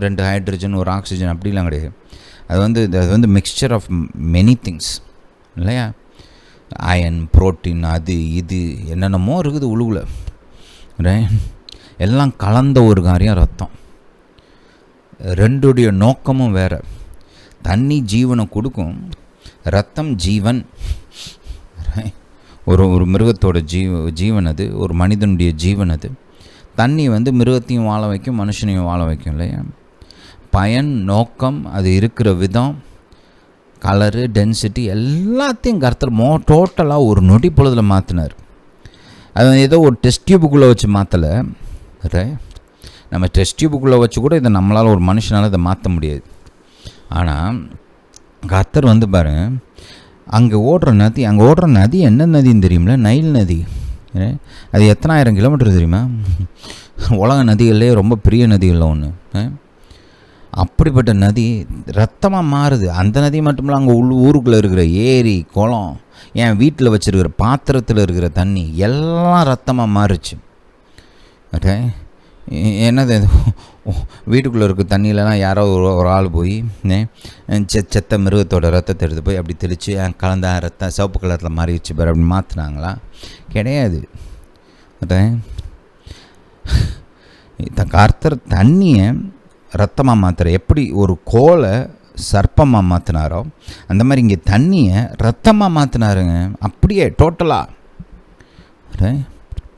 2 ஹைட்ரஜன் ஒரு ஆக்சிஜன் அப்படிலாம் கிடையாது. அது வந்து மிக்சர் ஆஃப் மெனி திங்ஸ் இல்லையா, அயன், புரோட்டீன், அது இது என்னென்னமோ இருக்குது உழுவில், ரைட்? எல்லாம் கலந்த ஒரு காரியம் ரத்தம். ரெண்டுடைய நோக்கமும் வேறு. தண்ணி ஜீவனை கொடுக்கும், ரத்தம் ஜீவன். ஒரு மிருகத்தோட ஜீவன் அது, ஒரு மனிதனுடைய ஜீவன் அது. தண்ணி வந்து மிருகத்தையும் வாழ வைக்கும், மனுஷனையும் வாழ வைக்கும் இல்லையா. பயன், நோக்கம், அது இருக்கிற விதம், கலரு, டென்சிட்டி எல்லாத்தையும் கர்த்தர் டோட்டலாக ஒரு நொடி பொழுதில் மாற்றினார். அது ஏதோ ஒரு டெஸ்ட் டியூபுக்குள்ளே வச்சு மாற்றலை. நம்ம டெஸ்ட் டியூபுக்குள்ளே வச்சு கூட இதை நம்மளால் ஒரு மனுஷனால் இதை மாற்ற முடியாது. ஆனால் கர்த்தர் வந்து பாருங்க, அங்கே ஓடுற நதி என்ன நதின்னு தெரியுமில்ல, நைல் நதி. அது எத்தனாயிரம் கிலோமீட்டர் தெரியுமா, உலக நதிகள்லேயே ரொம்ப பெரிய நதிகளில் ஒன்று. அப்படிப்பட்ட நதி ரத்தமாக மாறுது. அந்த நதி மட்டுமில்ல, அங்கே ஊருக்குள்ளே இருக்கிற ஏரி, குளம், என் வீட்டில் வச்சுருக்கிற பாத்திரத்தில் இருக்கிற தண்ணி எல்லாம் ரத்தமாக மாறுச்சு. என்னது, வீட்டுக்குள்ளே இருக்க தண்ணியிலலாம் யாரோ ஒரு ஆள் போய் செத்த மிருகத்தோட ரத்தத்தை எடுத்து போய் அப்படி தெளித்து கலந்த ரத்தம் சிவப்பு கலரில் மாறிடுச்சு பேர் அப்படி மாற்றினாங்களா? கிடையாது. கர்த்தர் தண்ணியை ரத்தமாக மாற்றுற, எப்படி ஒரு கோலை சர்ப்பமாக மாற்றினாரோ அந்த மாதிரி இங்கே தண்ணியை ரத்தமாக மாற்றினாருங்க. அப்படியே டோட்டலாக.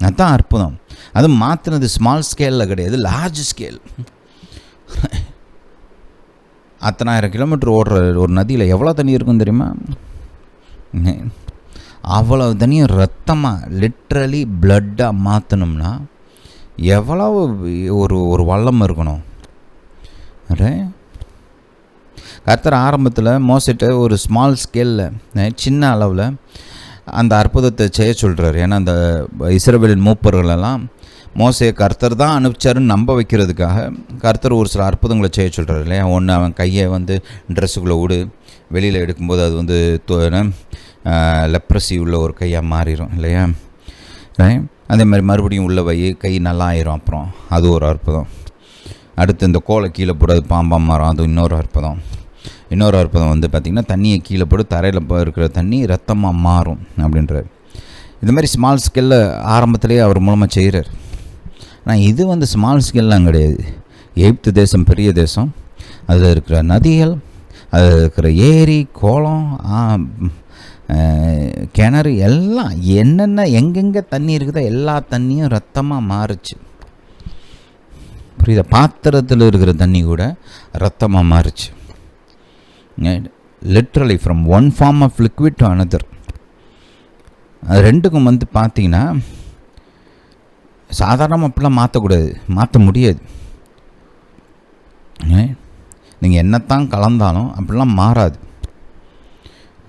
அதுதான் அற்புதம். அது மாற்றினது ஸ்மால் ஸ்கேலில் கிடையாது, லார்ஜ் ஸ்கேல். 10,000 கிலோமீட்டர் ஓடுற ஒரு நதியில் எவ்வளோ தண்ணி இருக்கும் தெரியுமா? அவ்வளோ தண்ணியும் ரத்தமாக லிட்ரலி பிளட்டாக மாற்றணும்னா எவ்வளவு ஒரு வல்லம் இருக்கணும். கர்த்தர் ஆரம்பத்தில் மோசைட்ட ஒரு ஸ்மால் ஸ்கேலில் சின்ன அளவில் அந்த அற்புதத்தை செய்ய சொல்கிறார். ஏன்னா அந்த இஸ்ரவேலின் மூப்பர்களெல்லாம் மோசையை கர்த்தர் தான் அனுப்பிச்சாருன்னு நம்ப வைக்கிறதுக்காக கர்த்தர் ஒரு சில அற்புதங்களை செய்ய சொல்கிறார் இல்லையா. ஒன்று, அவன் கையை வந்து ட்ரெஸ்ஸுக்குள்ளே விடு, வெளியில் எடுக்கும்போது அது வந்து லெப்ரசி உள்ள ஒரு கையாக மாறிடும் இல்லையா. அதே மாதிரி மறுபடியும் உள்ள வை, கை நல்லா ஆயிரும். அப்புறம் அது ஒரு அற்புதம். அடுத்து இந்த கோலை கீழே போடாது, பாம்பாக மாறும், அது இன்னொரு அற்புதம். இன்னொரு அற்புதம் வந்து பார்த்திங்கன்னா, தண்ணியை கீழே போட்டு தரையில் இருக்கிற தண்ணி ரத்தமாக மாறும் அப்படின்றார். இந்த மாதிரி ஸ்மால் ஸ்கேலில் ஆரம்பத்திலேயே அவர் மூலமாக செய்கிறார். ஆனால் இது வந்து ஸ்மால் ஸ்கேல்லாம் கிடையாது. எகிப்து தேசம் பெரிய தேசம், அதில் இருக்கிற நதிகள், அதில் இருக்கிற ஏரி, குளம், கிணறு எல்லாம் என்னென்ன எங்கெங்கே தண்ணி இருக்குதோ எல்லா தண்ணியும் ரத்தமாக மாறுச்சு. புரியுதா? பாத்திரத்தில் இருக்கிற தண்ணி கூட ரத்தமாக மாறுச்சு. Literally from one form of liquid to another. அது ரெண்டுக்கும் வந்து பார்த்தீங்கன்னா சாதாரணமாக அப்படிலாம் மாற்றக்கூடாது, மாற்ற முடியாது. நீங்கள் என்னத்தான் கலந்தாலும் அப்படிலாம் மாறாது.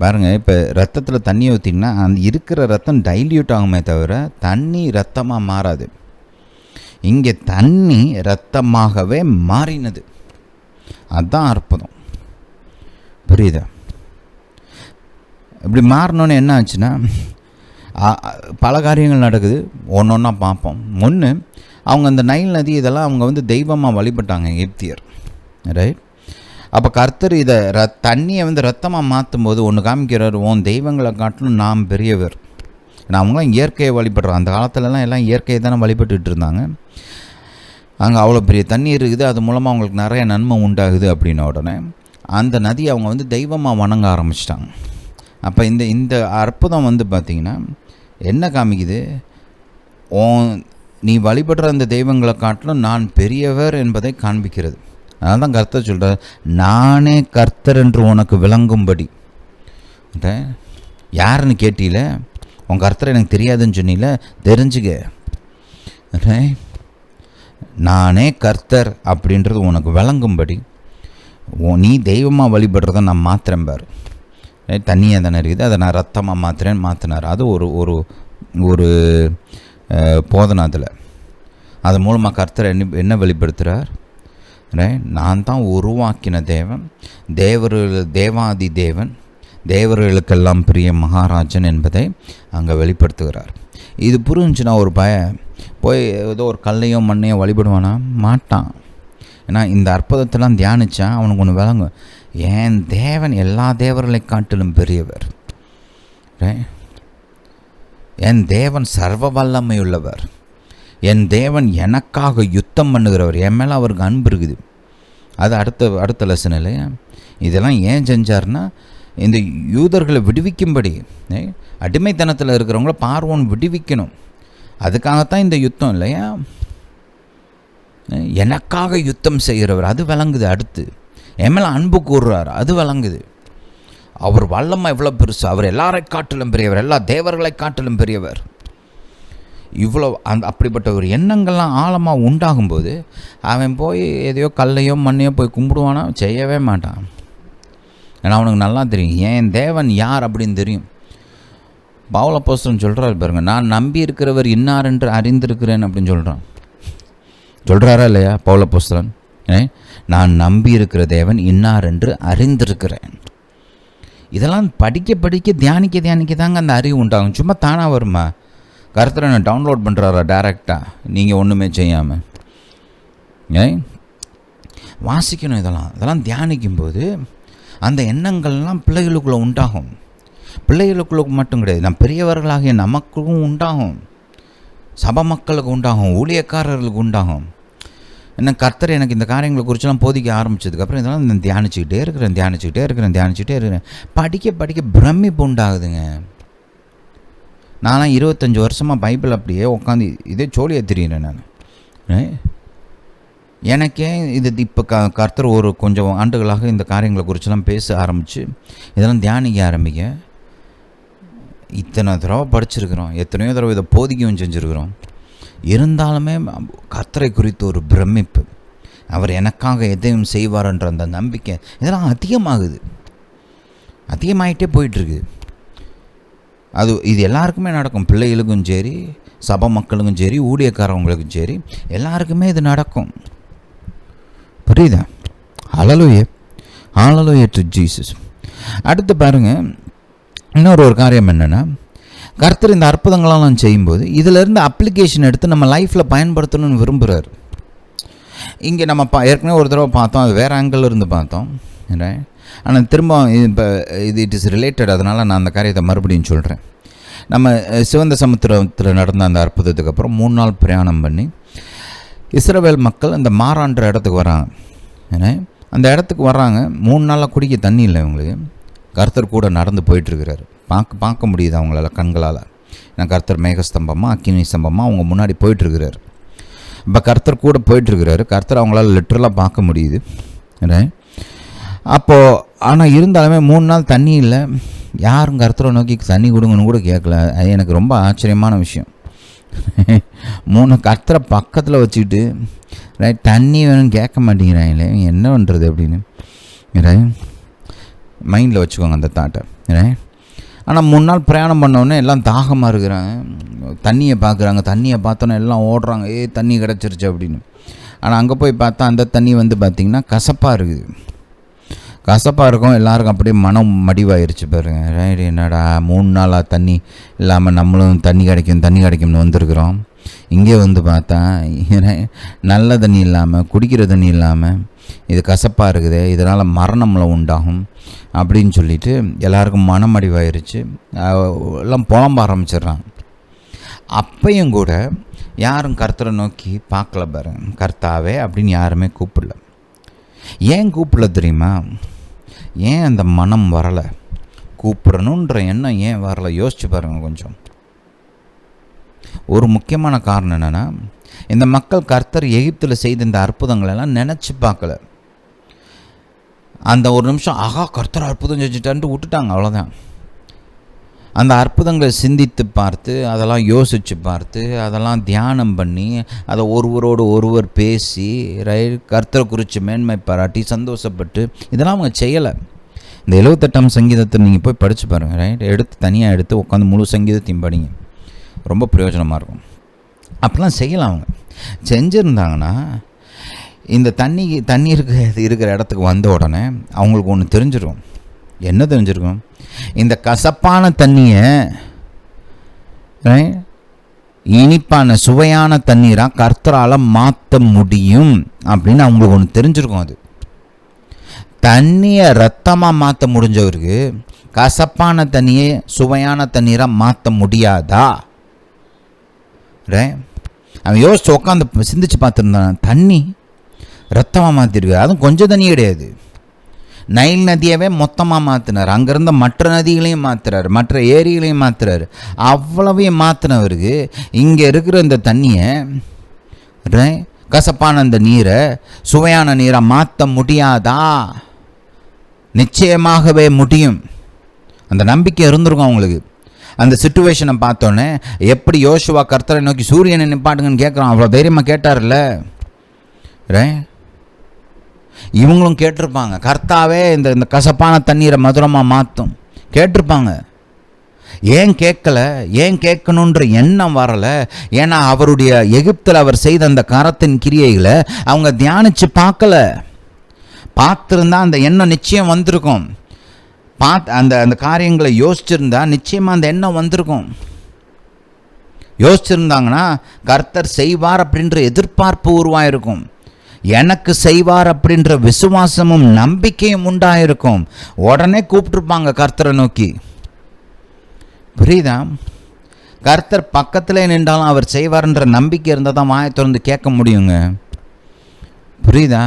பாருங்கள், இப்போ ரத்தத்தில் தண்ணியை ஊற்றிங்கன்னா அந்த இருக்கிற ரத்தம் டைல்யூட் ஆகுமே தவிர தண்ணி ரத்தமாக மாறாது. இங்கே தண்ணி ரத்தமாகவே மாறினது. அதுதான் அற்புதம். புரியுதா? இப்படி மாறினோன்னு என்ன ஆச்சுன்னா, பல காரியங்கள் நடக்குது. ஒன்று ஒன்றா பார்ப்போம். ஒன்று, அவங்க அந்த நைல் நதி இதெல்லாம் அவங்க வந்து தெய்வமாக வழிபட்டாங்க எகிப்தியர், ரைட்? அப்போ கர்த்தர் இதை தண்ணியை வந்து ரத்தமாக மாற்றும் போது ஒன்று காமிக்கிறார், உன் தெய்வங்களை காட்டிலும் நாம் பெரியவர். ஏன்னா அவங்களாம் இயற்கையை வழிபடுறோம். அந்த காலத்துலலாம் எல்லாம் இயற்கையை தானே வழிபட்டுட்டு இருந்தாங்க. அங்கே அவ்வளோ பெரிய தண்ணி இருக்குது, அது மூலமாக அவங்களுக்கு நிறைய நன்மை உண்டாகுது. அப்படின்ன உடனே அந்த நதியை அவங்க வந்து தெய்வமாக வணங்க ஆரம்பிச்சிட்டாங்க. அப்போ இந்த அற்புதம் வந்து பார்த்திங்கன்னா என்ன காமிக்குது? நீ வழிபடுற அந்த தெய்வங்களை காட்டிலும் நான் பெரியவர் என்பதை காண்பிக்கிறது. அதனால தான் கர்த்தர் சொல்கிறார், நானே கர்த்தர் என்று உனக்கு விளங்கும்படி. யாருன்னு கேட்டீல, உன் கர்த்தர் எனக்கு தெரியாதுன்னு சொன்னீல, தெரிஞ்சுக்க. நானே கர்த்தர் அப்படின்றது உனக்கு விளங்கும்படி நீ தெய்வமாக வழிபடுறத நான் மாத்திரம் பாரு. தண்ணியாக தானே இருக்குது, அதை நான் ரத்தமாக மாற்றினார். அது ஒரு ஒரு போதனை. அது மூலமாக கர்த்தர் என்ன வெளிப்படுத்துகிறார்? நான் தான் உருவாக்கின தேவன், தேவாதி தேவன், தேவர்களுக்கெல்லாம் பெரிய மகாராஜன் என்பதை அங்கே வெளிப்படுத்துகிறார். இது புரிஞ்சுன்னா ஒரு போய் ஏதோ ஒரு கல்லையோ மண்ணையோ வழிபடுவானா? மாட்டான். ஏன்னா இந்த அற்புதத்தெல்லாம் தியானித்தா அவனுக்கு ஒன்று விளங்கும். என் தேவன் எல்லா தேவர்களை காட்டிலும் பெரியவர். என் தேவன் சர்வ வல்லமை உள்ளவர். என் தேவன் எனக்காக யுத்தம் பண்ணுகிறவர். என் மேலே அவருக்கு அன்பு இருக்குது. அது அடுத்த லெசன் இல்லையா? இதெல்லாம் ஏன் செஞ்சார்னா, இந்த யூதர்களை விடுவிக்கும்படி, அடிமைத்தனத்தில் இருக்கிறவங்கள பார்வோன் விடுவிக்கணும். அதுக்காகத்தான் இந்த யுத்தம் இல்லையா? எனக்காக யுத்தம் செய்கிறவர், அது விளங்குது. அடுத்து என் மேலே அன்பு கூறுறார், அது விளங்குது. அவர் வல்லமை எவ்வளோ பெருசு, அவர் எல்லாரை காட்டிலும் பெரியவர், எல்லா தேவர்களை காட்டிலும் பெரியவர். இவ்வளோ அப்படிப்பட்ட ஒரு எண்ணங்கள்லாம் ஆழமாக உண்டாகும்போது அவன் போய் எதையோ கல்லையோ மண்ணையோ போய் கும்பிடுவானா? செய்யவே மாட்டான். ஏன்னா அவனுக்கு நல்லா தெரியும் என் தேவன் யார் அப்படின்னு தெரியும். பவுலப்போஸ்தலன் சொல்கிறார் பாருங்க, நான் நம்பி இருக்கிறவர் இன்னார் என்று அறிந்திருக்கிறேன் அப்படின்னு சொல்கிறாரா இல்லையா பவுலப்போஸ்தலன்? நான் நம்பி இருக்கிற தேவன் இன்னார் என்று அறிந்திருக்கிறேன். இதெல்லாம் படிக்க தியானிக்க தாங்க அந்த அறிவு உண்டாகும். சும்மா தானாக வருமா? கர்த்தரை நான் டவுன்லோட் பண்ணுறாரா டைரெக்டாக? நீங்கள் ஒன்றுமே செய்யாமல் வாசிக்கணும். இதெல்லாம் தியானிக்கும்போது அந்த எண்ணங்கள்லாம் பிள்ளைகளுக்குள்ளே உண்டாகும். பிள்ளைகளுக்குள்ள மட்டும் கிடையாது, நம் பெரியவர்களாகிய நமக்கும் உண்டாகும், சபை மக்களுக்கு உண்டாகும், ஊழியக்காரர்களுக்கு உண்டாகும். என்ன கர்த்தர் எனக்கு இந்த காரியங்களை குறிச்செல்லாம் போதிக்க ஆரம்பித்ததுக்கப்புறம் இதெல்லாம் நான் தியானிச்சுக்கிட்டே இருக்கிறேன். படிக்க பிரமிப்பு உண்டாகுதுங்க. நான்லாம் 25 வருஷமாக பைபிள் அப்படியே உட்காந்து இதே சோழியை தெரியுறேன் நான். எனக்கே இது இப்போ கர்த்தர் ஒரு கொஞ்சம் ஆண்டுகளாக இந்த காரியங்களை குறிச்செல்லாம் பேச ஆரம்பித்து இதெல்லாம் தியானிக்க ஆரம்பிக்க இத்தனை தடவை படிச்சிருக்கிறோம், எத்தனையோ தடவை இதை போதிக்கவும் செஞ்சுருக்கிறோம். இருந்தாலுமே கர்த்தரை குறித்து ஒரு பிரமிப்பு, அவர் எனக்காக எதையும் செய்வார்ன்ற அந்த நம்பிக்கை இதெல்லாம் அதிகமாகிட்டே போயிட்டுருக்கு. இது எல்லாருக்குமே நடக்கும். பிள்ளைகளுக்கும் சரி, சபை மக்களுக்கும் சரி, ஊழியக்காரவங்களுக்கும் சரி, எல்லாருக்குமே இது நடக்கும். புரியுதா? ஹல்லேலூயா டு ஜீசஸ். அடுத்து பாருங்கள், இன்னொரு காரியம் என்னென்னா, கர்த்தர் இந்த அற்புதங்களெல்லாம் செய்யும்போது இதிலேருந்து அப்ளிகேஷன் எடுத்து நம்ம லைஃப்பில் பயன்படுத்தணும்னு விரும்புகிறார். இங்கே நம்ம ஏற்கனவே ஒரு தடவை பார்த்தோம், அது வேறு ஆங்கிள் இருந்து பார்த்தோம். ஆனால் திரும்ப இப்போ இட் இஸ் ரிலேட்டட், அதனால் நான் அந்த காரியத்தை மறுபடியும் சொல்கிறேன். நம்ம சிவந்த சமுத்திரத்தில் நடந்த அந்த அற்புதத்துக்கு அப்புறம் 3 நாள் பிரயாணம் பண்ணி இஸ்ரவேல் மக்கள் அந்த மாறான்ற இடத்துக்கு வராங்க. அந்த இடத்துக்கு வர்றாங்க, 3 நாளாக குடிக்க தண்ணி இல்லை இவங்களுக்கு. கர்த்தர் கூட நடந்து போயிட்டுருக்கிறாரு. பார்க்க முடியுது அவங்களால கண்களால். ஏன்னா கர்த்தர் மேகஸ்தம்பமாக அக்கினி ஸ்தம்பமாக அவங்க முன்னாடி போயிட்டுருக்கிறார். இப்போ கர்த்தர் கூட போயிட்டுருக்கிறாரு. கர்த்தர் அவங்களால லிட்டரலாக பார்க்க முடியுது. அப்போது ஆனால் இருந்தாலுமே 3 நாள் தண்ணி இல்லை. யாரும் கர்த்தரை நோக்கி தண்ணி கொடுங்கன்னு கூட கேட்கல. அது எனக்கு ரொம்ப ஆச்சரியமான விஷயம். 3 கர்த்தரை பக்கத்தில் வச்சுக்கிட்டு தண்ணி வேணும்னு கேட்க மாட்டேங்கிறாங்களே, என்ன பண்ணுறது அப்படின்னு மைண்டில் வச்சுக்கோங்க அந்த தாட்டை. ஆனால் 3 நாள் பிரயாணம் பண்ணோடனே எல்லாம் தாகமாக இருக்கிறாங்க, தண்ணியை பார்க்குறாங்க. தண்ணியை பார்த்தோன்னே எல்லாம் ஓடுறாங்க, தண்ணி கிடச்சிருச்சு அப்படின்னு. ஆனால் அங்கே போய் பார்த்தா அந்த தண்ணி வந்து பார்த்திங்கன்னா கசப்பாக இருக்கும். எல்லாருக்கும் அப்படியே மனம் மடிவாயிருச்சு பாருங்க. ரைட், என்னடா 3 நாளாக தண்ணி இல்லாமல் நம்மளும் தண்ணி கிடைக்கும்னு வந்திருக்கிறோம். இங்கே வந்து பார்த்தா நல்ல தண்ணி இல்லாமல், குடிக்கிற தண்ணி இல்லாமல், இது கசப்பாக இருக்குது, இதனால் மரணம்ல உண்டாகும் அப்படின்னு சொல்லிட்டு எல்லாருக்கும் மனம் அடிவாயிருச்சு. எல்லாம் புலம்ப ஆரம்பிச்சிடுறாங்க. அப்பையும் கூட யாரும் கர்த்தரை நோக்கி பார்க்கல பாருங்க. கர்த்தாவே அப்படின்னு யாருமே கூப்பிடல. ஏன் கூப்பிடல தெரியுமா? ஏன் அந்த மனம் வரலை? கூப்பிடணுன்ற எண்ணம் ஏன் வரல? யோசிச்சு பாருங்கள் கொஞ்சம். ஒரு முக்கியமான காரணம் என்னென்னா, இந்த மக்கள் கர்த்தர் எகிப்தில் செய்த இந்த அற்புதங்களெல்லாம் நினச்சி பார்க்கல. அந்த ஒரு நிமிஷம் ஆகா கர்த்தர் அற்புதம் செஞ்சுட்டான்ட்டு விட்டுட்டாங்க, அவ்வளோதான். அந்த அற்புதங்களை சிந்தித்து பார்த்து, அதெல்லாம் யோசித்து பார்த்து, அதெல்லாம் தியானம் பண்ணி, அதை ஒருவரோடு ஒருவர் பேசி, கர்த்தரை குறித்து மேன்மை பாராட்டி சந்தோஷப்பட்டு இதெல்லாம் அவங்க செய்யலை. இந்த 78ஆம் சங்கீதத்தை நீங்கள் போய் படித்து பாருங்கள், எடுத்து தனியாக எடுத்து உட்காந்து முழு சங்கீதத்தையும் படிங்க, ரொம்ப பிரயோஜனமாக இருக்கும். அப்படிலாம் செய்யலாம். அவங்க செஞ்சுருந்தாங்கன்னா இந்த தண்ணி இருக்கிற இடத்துக்கு வந்த உடனே அவங்களுக்கு ஒன்று தெரிஞ்சிடும். என்ன தெரிஞ்சிருக்கும்? இந்த கசப்பான தண்ணியை இனிப்பான சுவையான தண்ணீராக கர்த்தரால் மாற்ற முடியும் அப்படின்னு அவங்களுக்கு ஒன்று தெரிஞ்சிருக்கும். அது தண்ணியை ரத்தமாக மாற்ற முடிஞ்சவருக்கு கசப்பான தண்ணியை சுவையான தண்ணீராக மாற்ற முடியாதா? அவன் யோசிச்சு உட்காந்து சிந்திச்சு பார்த்துருந்தான். தண்ணி ரத்தமாக மாற்றிருக்கு, அதுவும் கொஞ்சம் தண்ணி கிடையாது. நைல் நதியவே மொத்தமாக மாற்றினார், அங்கேருந்த மற்ற நதிகளையும் மாற்றுறாரு, மற்ற ஏரிகளையும் மாற்றுறாரு. அவ்வளவையும் மாற்றினவருக்கு இங்கே இருக்கிற இந்த தண்ணியை, கசப்பான இந்த நீரை சுவையான நீரை மாற்ற முடியாதா? நிச்சயமாகவே முடியும். அந்த நம்பிக்கை இருந்திருக்கும் அவங்களுக்கு. அந்த சிச்சுவேஷனை பார்த்தோன்னே எப்படி யோசுவா கர்த்தரை நோக்கி சூரியனை நிப்பாட்டுங்கன்னு கேட்குறான், அவ்வளோ தைரியமாக கேட்டார்ல. இவங்களும் கேட்டிருப்பாங்க, கர்த்தாவே இந்த கசப்பான தண்ணீரை மதுரமாக மாற்றும் கேட்டிருப்பாங்க. ஏன் கேட்கல? ஏன் கேட்கணுன்ற எண்ணம் வரலை? ஏன்னா அவருடைய எகிப்தில் அவர் செய்த அந்த கரத்தின் கிரியைகளை அவங்க தியானித்து பார்க்கல. பார்த்துருந்தா அந்த எண்ணம் நிச்சயம் வந்திருக்கும். அந்த காரியங்களை யோசிச்சிருந்தா நிச்சயமாக அந்த எண்ணம் வந்திருக்கும். யோசிச்சிருந்தாங்கன்னா கர்த்தர் செய்வார் அப்படின்ற எதிர்பார்ப்பு உருவாயிருக்கும். எனக்கு செய்வார் அப்படின்ற விசுவாசமும் நம்பிக்கையும் உண்டாயிருக்கும். உடனே கூப்பிட்டுருப்பாங்க கர்த்தரை நோக்கி. புரியுதா? கர்த்தர் பக்கத்தில் நின்றாலும் அவர் செய்வார்ன்ற நம்பிக்கை இருந்தால் தான் வாயை திறந்து கேட்க முடியுங்க. புரியுதா?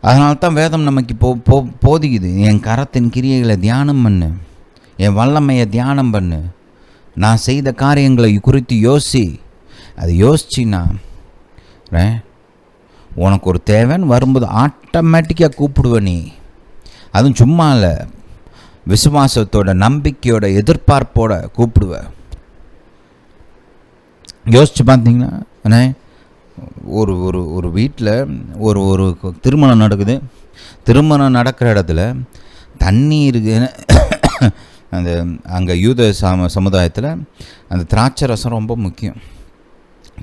அதனால தான் வேதம் நமக்கு போதிக்குது, என் கரத்தின் கிரியைகளை தியானம் பண்ணு, என் வல்லமையை தியானம் பண்ணு, நான் செய்த காரியங்களை குறித்து யோசி. அது யோசிச்சின்னா உனக்கு ஒரு தேவைன்னு வரும்போது ஆட்டோமேட்டிக்காக கூப்பிடுவ நீ. அதுவும் சும்மா இல்லை, விசுவாசத்தோட நம்பிக்கையோட எதிர்பார்ப்போட கூப்பிடுவ. யோசிச்சு பார்த்தீங்கன்னா ஒரு ஒரு ஒரு வீட்டில் ஒரு திருமணம் நடக்குது. திருமணம் நடக்கிற இடத்துல தண்ணி இருக்குன்னு அந்த அங்கே யூத சமுதாயத்தில் அந்த திராட்சை ரசம் ரொம்ப முக்கியம்.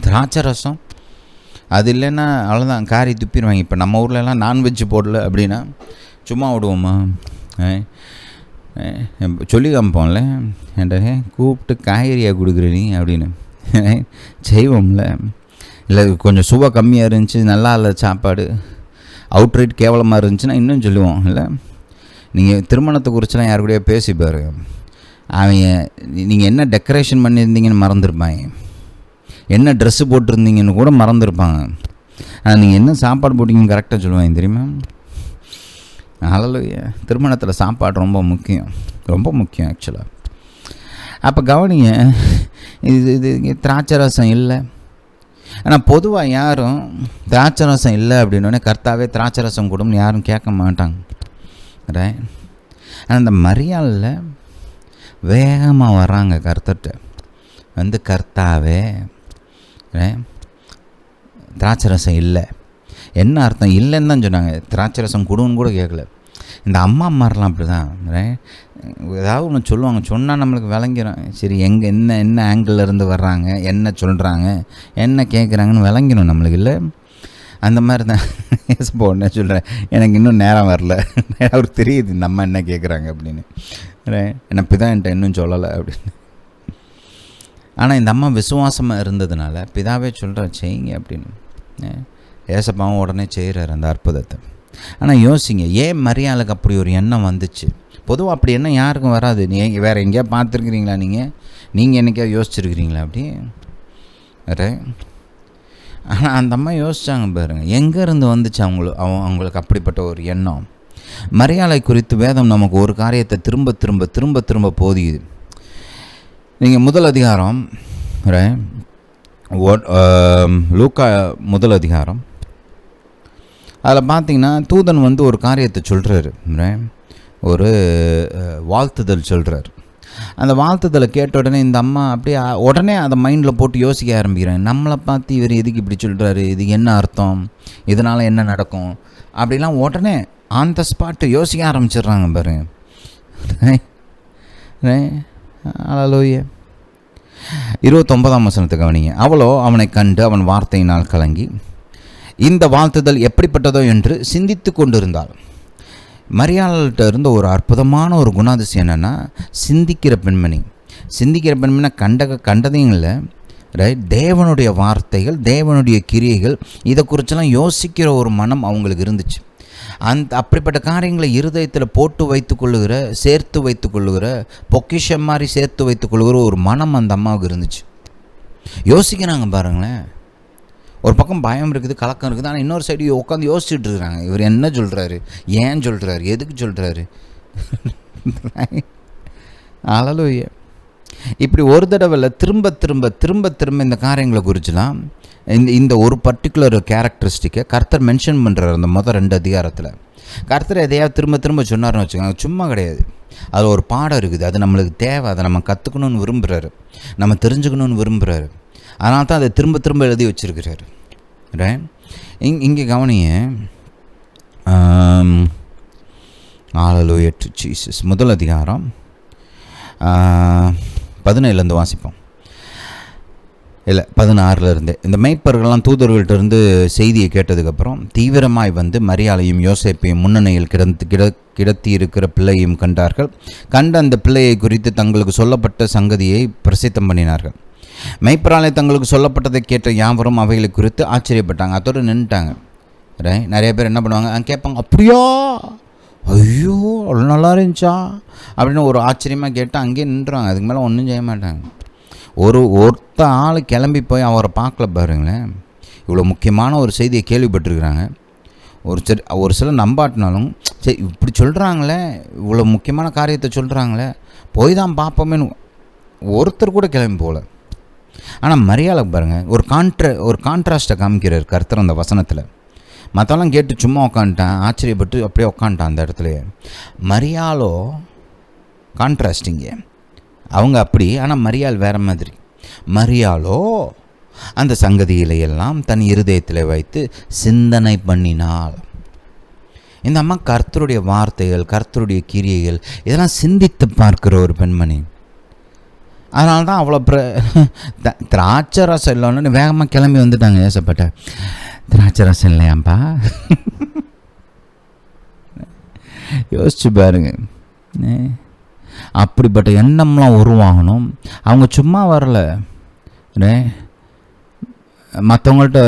திராட்சை ரசம் அது இல்லைன்னா அவ்வளோதான், காரி துப்பிடுவாங்க. இப்போ நம்ம ஊர்லலாம் நான்வெஜ் போடல அப்படின்னா சும்மா விடுவோமா? சொல்லி காமிப்போம்ல, என்கிட்ட கூப்பிட்டு காய்கறியாக கொடுக்குற நீ அப்படின்னு செய்வோம்ல. இல்லை கொஞ்சம் சுவை கம்மியாக இருந்துச்சு, நல்லா இல்லை சாப்பாடு, அவுட்ரைட் கேவலமாக இருந்துச்சுன்னா இன்னும் சொல்லுவோம். இல்லை நீங்கள் திருமணத்தை குறிச்செல்லாம் யாரு கூடயா பேசிப்பாரு, அவங்க நீங்கள் என்ன டெக்கரேஷன் பண்ணியிருந்தீங்கன்னு மறந்துருப்பாங்க, என்ன ட்ரெஸ்ஸு போட்டிருந்தீங்கன்னு கூட மறந்துருப்பாங்க. ஆனால் நீங்கள் என்ன சாப்பாடு போட்டிங்கன்னு கரெக்டாக சொல்லுவாங்க தெரியுமா? ஹல்லேலூயா. திருமணத்தில் சாப்பாடு ரொம்ப முக்கியம், ரொம்ப முக்கியம் ஆக்சுவலாக. அப்போ கவனிங்க, இது திராட்சை ரசம் இல்லை. ஆனால் பொதுவாக யாரும் திராட்சை ரசம் இல்லை அப்படின்னோடனே கர்த்தாவே திராட்சை ரசம் கொடுன்னு யாரும் கேட்க மாட்டாங்க. ஆனால் அந்த மரியாளில் வேகமாக வர்றாங்க கர்த்தர்கிட்ட வந்து, கர்த்தாவே திராட்சை ரசம் இல்லை. என்ன அர்த்தம்? இல்லைன்னு தான் சொன்னாங்க, திராட்சை ரசம் கொடுன்னு கூட கேட்கல. இந்த அம்மா அம்மாரெலாம் அப்படி தான், ஏதாவது ஒன்று சொல்லுவாங்க, சொன்னால் நம்மளுக்கு விளங்கிடும். சரி எங்கே என்ன ஆங்கிளில் இருந்து வர்றாங்க, என்ன சொல்கிறாங்க, என்ன கேட்குறாங்கன்னு விளங்கிடும் நம்மளுக்கு. இல்லை அந்த மாதிரி தான் ஏசப்பா என்ன சொல்கிறேன், எனக்கு இன்னும் நேரம் வரல, அவருக்கு தெரியுது நம்ம என்ன கேட்குறாங்க அப்படின்னு. என்ன பிதா என்கிட்ட இன்னும் சொல்லலை அப்படின்னு. ஆனால் இந்த அம்மா விசுவாசமாக இருந்ததுனால பிதாவே சொல்கிறேன் செய்யுங்க அப்படின்னு. ஏசப்பாவும் உடனே செய்கிறார் அந்த அற்புதத்தை. ஆனால் யோசிங்க, ஏன் மரியாளுக்கு அப்படி ஒரு எண்ணம் வந்துச்சு? பொதுவாக அப்படி எண்ணம் யாருக்கும் வராது. நீங்கள் வேறு எங்கேயா பார்த்துருக்குறீங்களா? நீங்கள் என்றைக்கா யோசிச்சுருக்கிறீங்களா அப்படி? வேறு ஆனால் அந்த அம்மா யோசித்தாங்க பாருங்கள், எங்கேருந்து வந்துச்சு அவங்களுக்கு அப்படிப்பட்ட ஒரு எண்ணம். மரியாதை குறித்து வேதம் நமக்கு ஒரு காரியத்தை திரும்ப திரும்ப திரும்ப திரும்ப போதியுது. நீங்கள் முதல் அதிகாரம் லூக்கா முதல் அதிகாரம் அதில் பார்த்தீங்கன்னா தூதன் ஒரு காரியத்தை சொல்கிறாரு, ஒரு வாழ்த்துதல் சொல்கிறார். அந்த வாழ்த்துதலை கேட்ட உடனே இந்த அம்மா அப்படியே உடனே அதை மைண்டில் போட்டு யோசிக்க ஆரம்பிக்கிறேன். நம்மளை பார்த்து இவர் எதுக்கு இப்படி சொல்கிறாரு, இது என்ன அர்த்தம், இதனால் என்ன நடக்கும் அப்படிலாம் உடனே ஆன் த ஸ்பாட்டு யோசிக்க ஆரம்பிச்சிடுறாங்க பாருங்க. அல்லேலூயா. 29ஆம் வசனத்தை கவனிங்க. அவளோ அவனை கண்டு அவன் வார்த்தையினால் கலங்கி இந்த வாழ்த்துதல் எப்படிப்பட்டதோ என்று சிந்தித்து கொண்டிருந்தாள். மரியாள்கிட்ட இருந்த ஒரு அற்புதமான ஒரு குணாதிசயம் என்னென்னா, சிந்திக்கிற பெண்மணி கண்டதையும் இல்லை, தேவனுடைய வார்த்தைகள், தேவனுடைய கிரியைகள், இதை குறிச்செல்லாம் யோசிக்கிற ஒரு மனம் அவங்களுக்கு இருந்துச்சு. அப்படிப்பட்ட காரியங்களை இருதயத்தில் போட்டு சேர்த்து வைத்து கொள்ளுகிற பொக்கிஷம் மாதிரி சேர்த்து வைத்து கொள்ளுகிற ஒரு மனம் அந்த அம்மாவுக்கு இருந்துச்சு. யோசிக்கிறாங்க பாருங்களேன். ஒரு பக்கம் பயம் இருக்குது, கலக்கம் இருக்குது, ஆனால் இன்னொரு சைடு உட்காந்து யோசிச்சுட்டு இருக்கிறாங்க. இவர் என்ன சொல்கிறாரு, ஏன் சொல்கிறாரு, எதுக்கு சொல்கிறாரு. அல்லேலூயா. இப்படி ஒரு தடவை திரும்ப திரும்ப திரும்ப திரும்ப இந்த காரியங்களை குறிச்சுலாம் இந்த ஒரு பர்டிகுலர் கேரக்டரிஸ்டிக்கை கர்த்தர் மென்ஷன் பண்ணுறாரு. அந்த முதல் 2 அதிகாரத்தில் கர்த்தர் எதையாவது திரும்ப திரும்ப சொன்னார்னு வச்சுக்கோங்க, சும்மா கிடையாது. அது ஒரு பாடம் இருக்குது, அது நம்மளுக்கு தேவை, அதை நம்ம கற்றுக்கணுன்னு விரும்புகிறாரு, நம்ம தெரிஞ்சுக்கணுன்னு விரும்புகிறாரு. அதனால தான் அதை திரும்ப திரும்ப எழுதி வச்சுருக்கிறாரு. இங்கே கவனிங்க. அல்லேலூயா டு ஜீசஸ். முதல் அதிகாரம் 17 வாசிப்போம். இல்லை 16 இந்த மேய்ப்பர்கள்லாம் தூதர்கள்ட்டிருந்து செய்தியை கேட்டதுக்கப்புறம் தீவிரமாய் மரியாளையும் யோசேப்பையும் முன்னணியில் கிடத்தி இருக்கிற பிள்ளையையும் கண்டார்கள். கண்ட அந்த பிள்ளையை குறித்து தங்களுக்கு சொல்லப்பட்ட சங்கதியை பிரசித்தம் பண்ணினார்கள். மெய்ப்பராலை தங்களுக்கு சொல்லப்பட்டதை கேட்ட யாவரும் அவைகளை குறித்து ஆச்சரியப்பட்டாங்க. அதோடு நின்றுட்டாங்க. நிறைய பேர் என்ன பண்ணுவாங்க, கேட்பாங்க, அப்படியா, ஐயோ அவ்வளோ நல்லா இருந்துச்சா அப்படின்னு ஒரு ஆச்சரியமாக கேட்டு அங்கேயே நின்றுவாங்க. அதுக்கு மேலே ஒன்றும் செய்ய மாட்டாங்க. ஒருத்த ஆள் கிளம்பி போய் அவரை பார்க்கல பாருங்களேன். இவ்வளோ முக்கியமான ஒரு செய்தியை கேள்விப்பட்டிருக்கிறாங்க. ஒரு சில நம்பாட்டினாலும் சரி, இப்படி சொல்கிறாங்களே, இவ்வளோ முக்கியமான காரியத்தை சொல்கிறாங்களே, போய் தான் பார்ப்போமேனு ஒருத்தர் கூட கிளம்பி போகல. ஆனால் மரியாளுக்கு பாருங்கள், ஒரு கான்ட்ராஸ்ட்டை காமிக்கிறார் கர்த்தர் அந்த வசனத்தில். மற்றெல்லாம் கேட்டு சும்மா உக்காந்துட்டான், ஆச்சரியப்பட்டு அப்படியே உக்காந்துட்டான் அந்த இடத்துல. மரியாளோ கான்ட்ராஸ்டிங்க, அவங்க அப்படி, ஆனால் மரியாள் வேறு மாதிரி. மரியாளோ அந்த சங்கதியிலையெல்லாம் தன் இருதயத்தில் வைத்து சிந்தனை பண்ணினாள். இந்த அம்மா கர்த்தருடைய வார்த்தைகள், கர்த்தருடைய கிரியைகள், இதெல்லாம் சிந்தித்து பார்க்குற ஒரு பெண்மணி. அதனால தான் அவ்வளோ திராட்சை ரசம் இல்லைன்னு வேகமாக கிளம்பி வந்துட்டாங்க. ஏசப்பட்ட திராட்சை ரசம் இல்லையாம்பா, யோசிச்சு பாருங்க. அப்படிப்பட்ட எண்ணம்லாம் உருவாகணும். அவங்க சும்மா வரல, மற்றவங்கள்ட்ட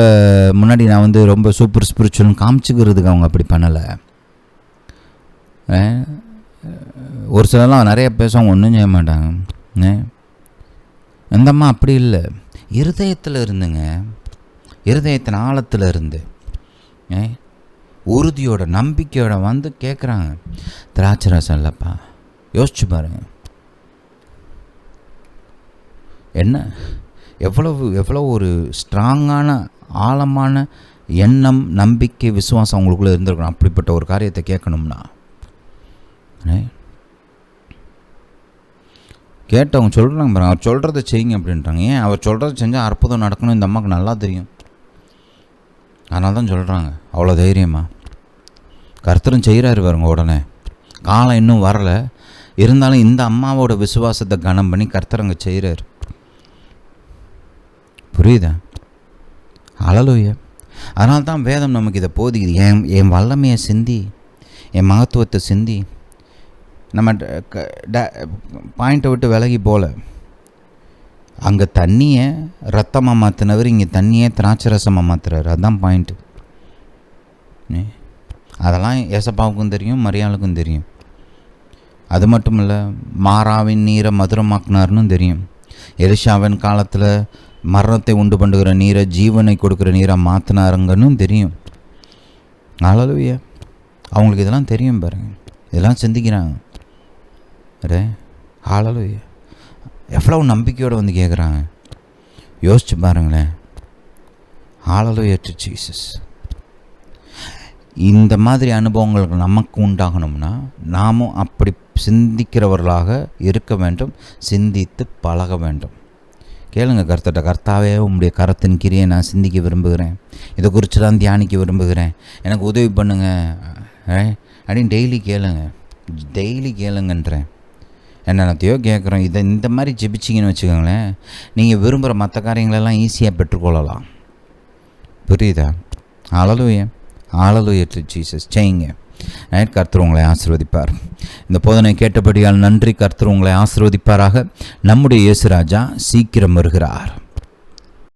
முன்னாடி நான் ரொம்ப சூப்பர் ஸ்பிரிச்சுவல்னு காமிச்சிக்கிறதுக்கு அவங்க அப்படி பண்ணலை. ஒரு சிலர்லாம் நிறைய பேசுவாங்க, ஒன்றும் செய்ய மாட்டாங்க. அந்தம்மா அப்படி இல்லை, இருதயத்தில் இருந்துங்க, இருதயத்தின் ஆழத்தில் இருந்து உறுதியோட நம்பிக்கையோட கேட்குறாங்க, திராட்சை ரசம் இல்லைப்பா. யோசிச்சு பாருங்க, என்ன எவ்வளோ ஒரு ஸ்ட்ராங்கான ஆழமான எண்ணம், நம்பிக்கை, விசுவாசம் அவங்களுக்குள்ளே இருந்திருக்கணும் அப்படிப்பட்ட ஒரு காரியத்தை கேட்கணும்னா. கேட்டவங்க சொல்கிறாங்க பாருங்க, அவர் சொல்கிறத செய்யுங்க அப்படின்றாங்க. ஏன் அவர் சொல்கிறத செஞ்சால் அற்புதம் நடக்கணும், இந்த அம்மாவுக்கு நல்லா தெரியும். அதனால தான் சொல்கிறாங்க அவ்வளோ தைரியமாக. கர்த்தரும் செய்கிறாரு பாருங்க. உடனே காலம் இன்னும் வரலை, இருந்தாலும் இந்த அம்மாவோட விசுவாசத்தை கனம் பண்ணி கர்த்தர் அங்கே செய்கிறார். புரியுதா? அல்லேலூயா. அதனால தான் வேதம் நமக்கு இதை போதிக்குது. என் வல்லமையை சிந்தி, என் மகத்துவத்தை சிந்தி. நம்ம பாயிண்ட்டை விட்டு விலகி போகல. அங்கே தண்ணியை ரத்தமாக மாற்றினவர் இங்கே தண்ணியை திராட்சை ரசமாக மாற்றுறாரு. அதுதான் பாயிண்ட்டு. அதெல்லாம் ஏசப்பாவுக்கும் தெரியும், மரியாளுக்கும் தெரியும். அது மட்டும் இல்லை, மாறாவின் நீரை மதுரமாக்குனார்னு தெரியும். எலிஷாவின் காலத்தில் மரணத்தை உண்டு பண்ணுகிற நீரை ஜீவனை கொடுக்குற நீராக மாற்றினாருங்கன்னு தெரியும். ஹல்லேலூயா. அவங்களுக்கு இதெல்லாம் தெரியும் பாருங்கள், இதெல்லாம் சிந்திக்கிறாங்க. அரே ஹல்லேலூயா. எவ்வளோ நம்பிக்கையோடு வந்து கேட்குறாங்க, யோசிச்சு பாருங்களேன். ஹல்லேலூயா டு ஜீசஸ். இந்த மாதிரி அனுபவங்கள் நமக்கு உண்டாகணும்னா நாமும் அப்படி சிந்திக்கிறவர்களாக இருக்க வேண்டும், சிந்தித்து பழக வேண்டும். கேளுங்க கர்த்தர்கிட்ட, கர்த்தாவே உம்முடைய கரத்தின் கிரியை நான் சிந்திக்க விரும்புகிறேன், இதை குறித்து தான் தியானிக்க விரும்புகிறேன், எனக்கு உதவி பண்ணுங்க அப்படின்னு டெய்லி கேளுங்கன்றேன். என்னென்னத்தையோ கேட்குறோம். இதை இந்த மாதிரி ஜெபிச்சிங்கன்னு வச்சுக்கோங்களேன், நீங்கள் விரும்புகிற மற்ற காரியங்களெல்லாம் ஈஸியாக பெற்றுக்கொள்ளலாம். புரியுதா? ஹல்லேலூயா. Hallelujah to Jesus. செய்யுங்க. கர்த்தர் உங்களை ஆசீர்வதிப்பார். இந்த போதனை கேட்டபடியால் நன்றி. கர்த்தர் உங்களை ஆசீர்வதிப்பாராக. நம்முடைய இயேசு ராஜா சீக்கிரம் வருகிறார்.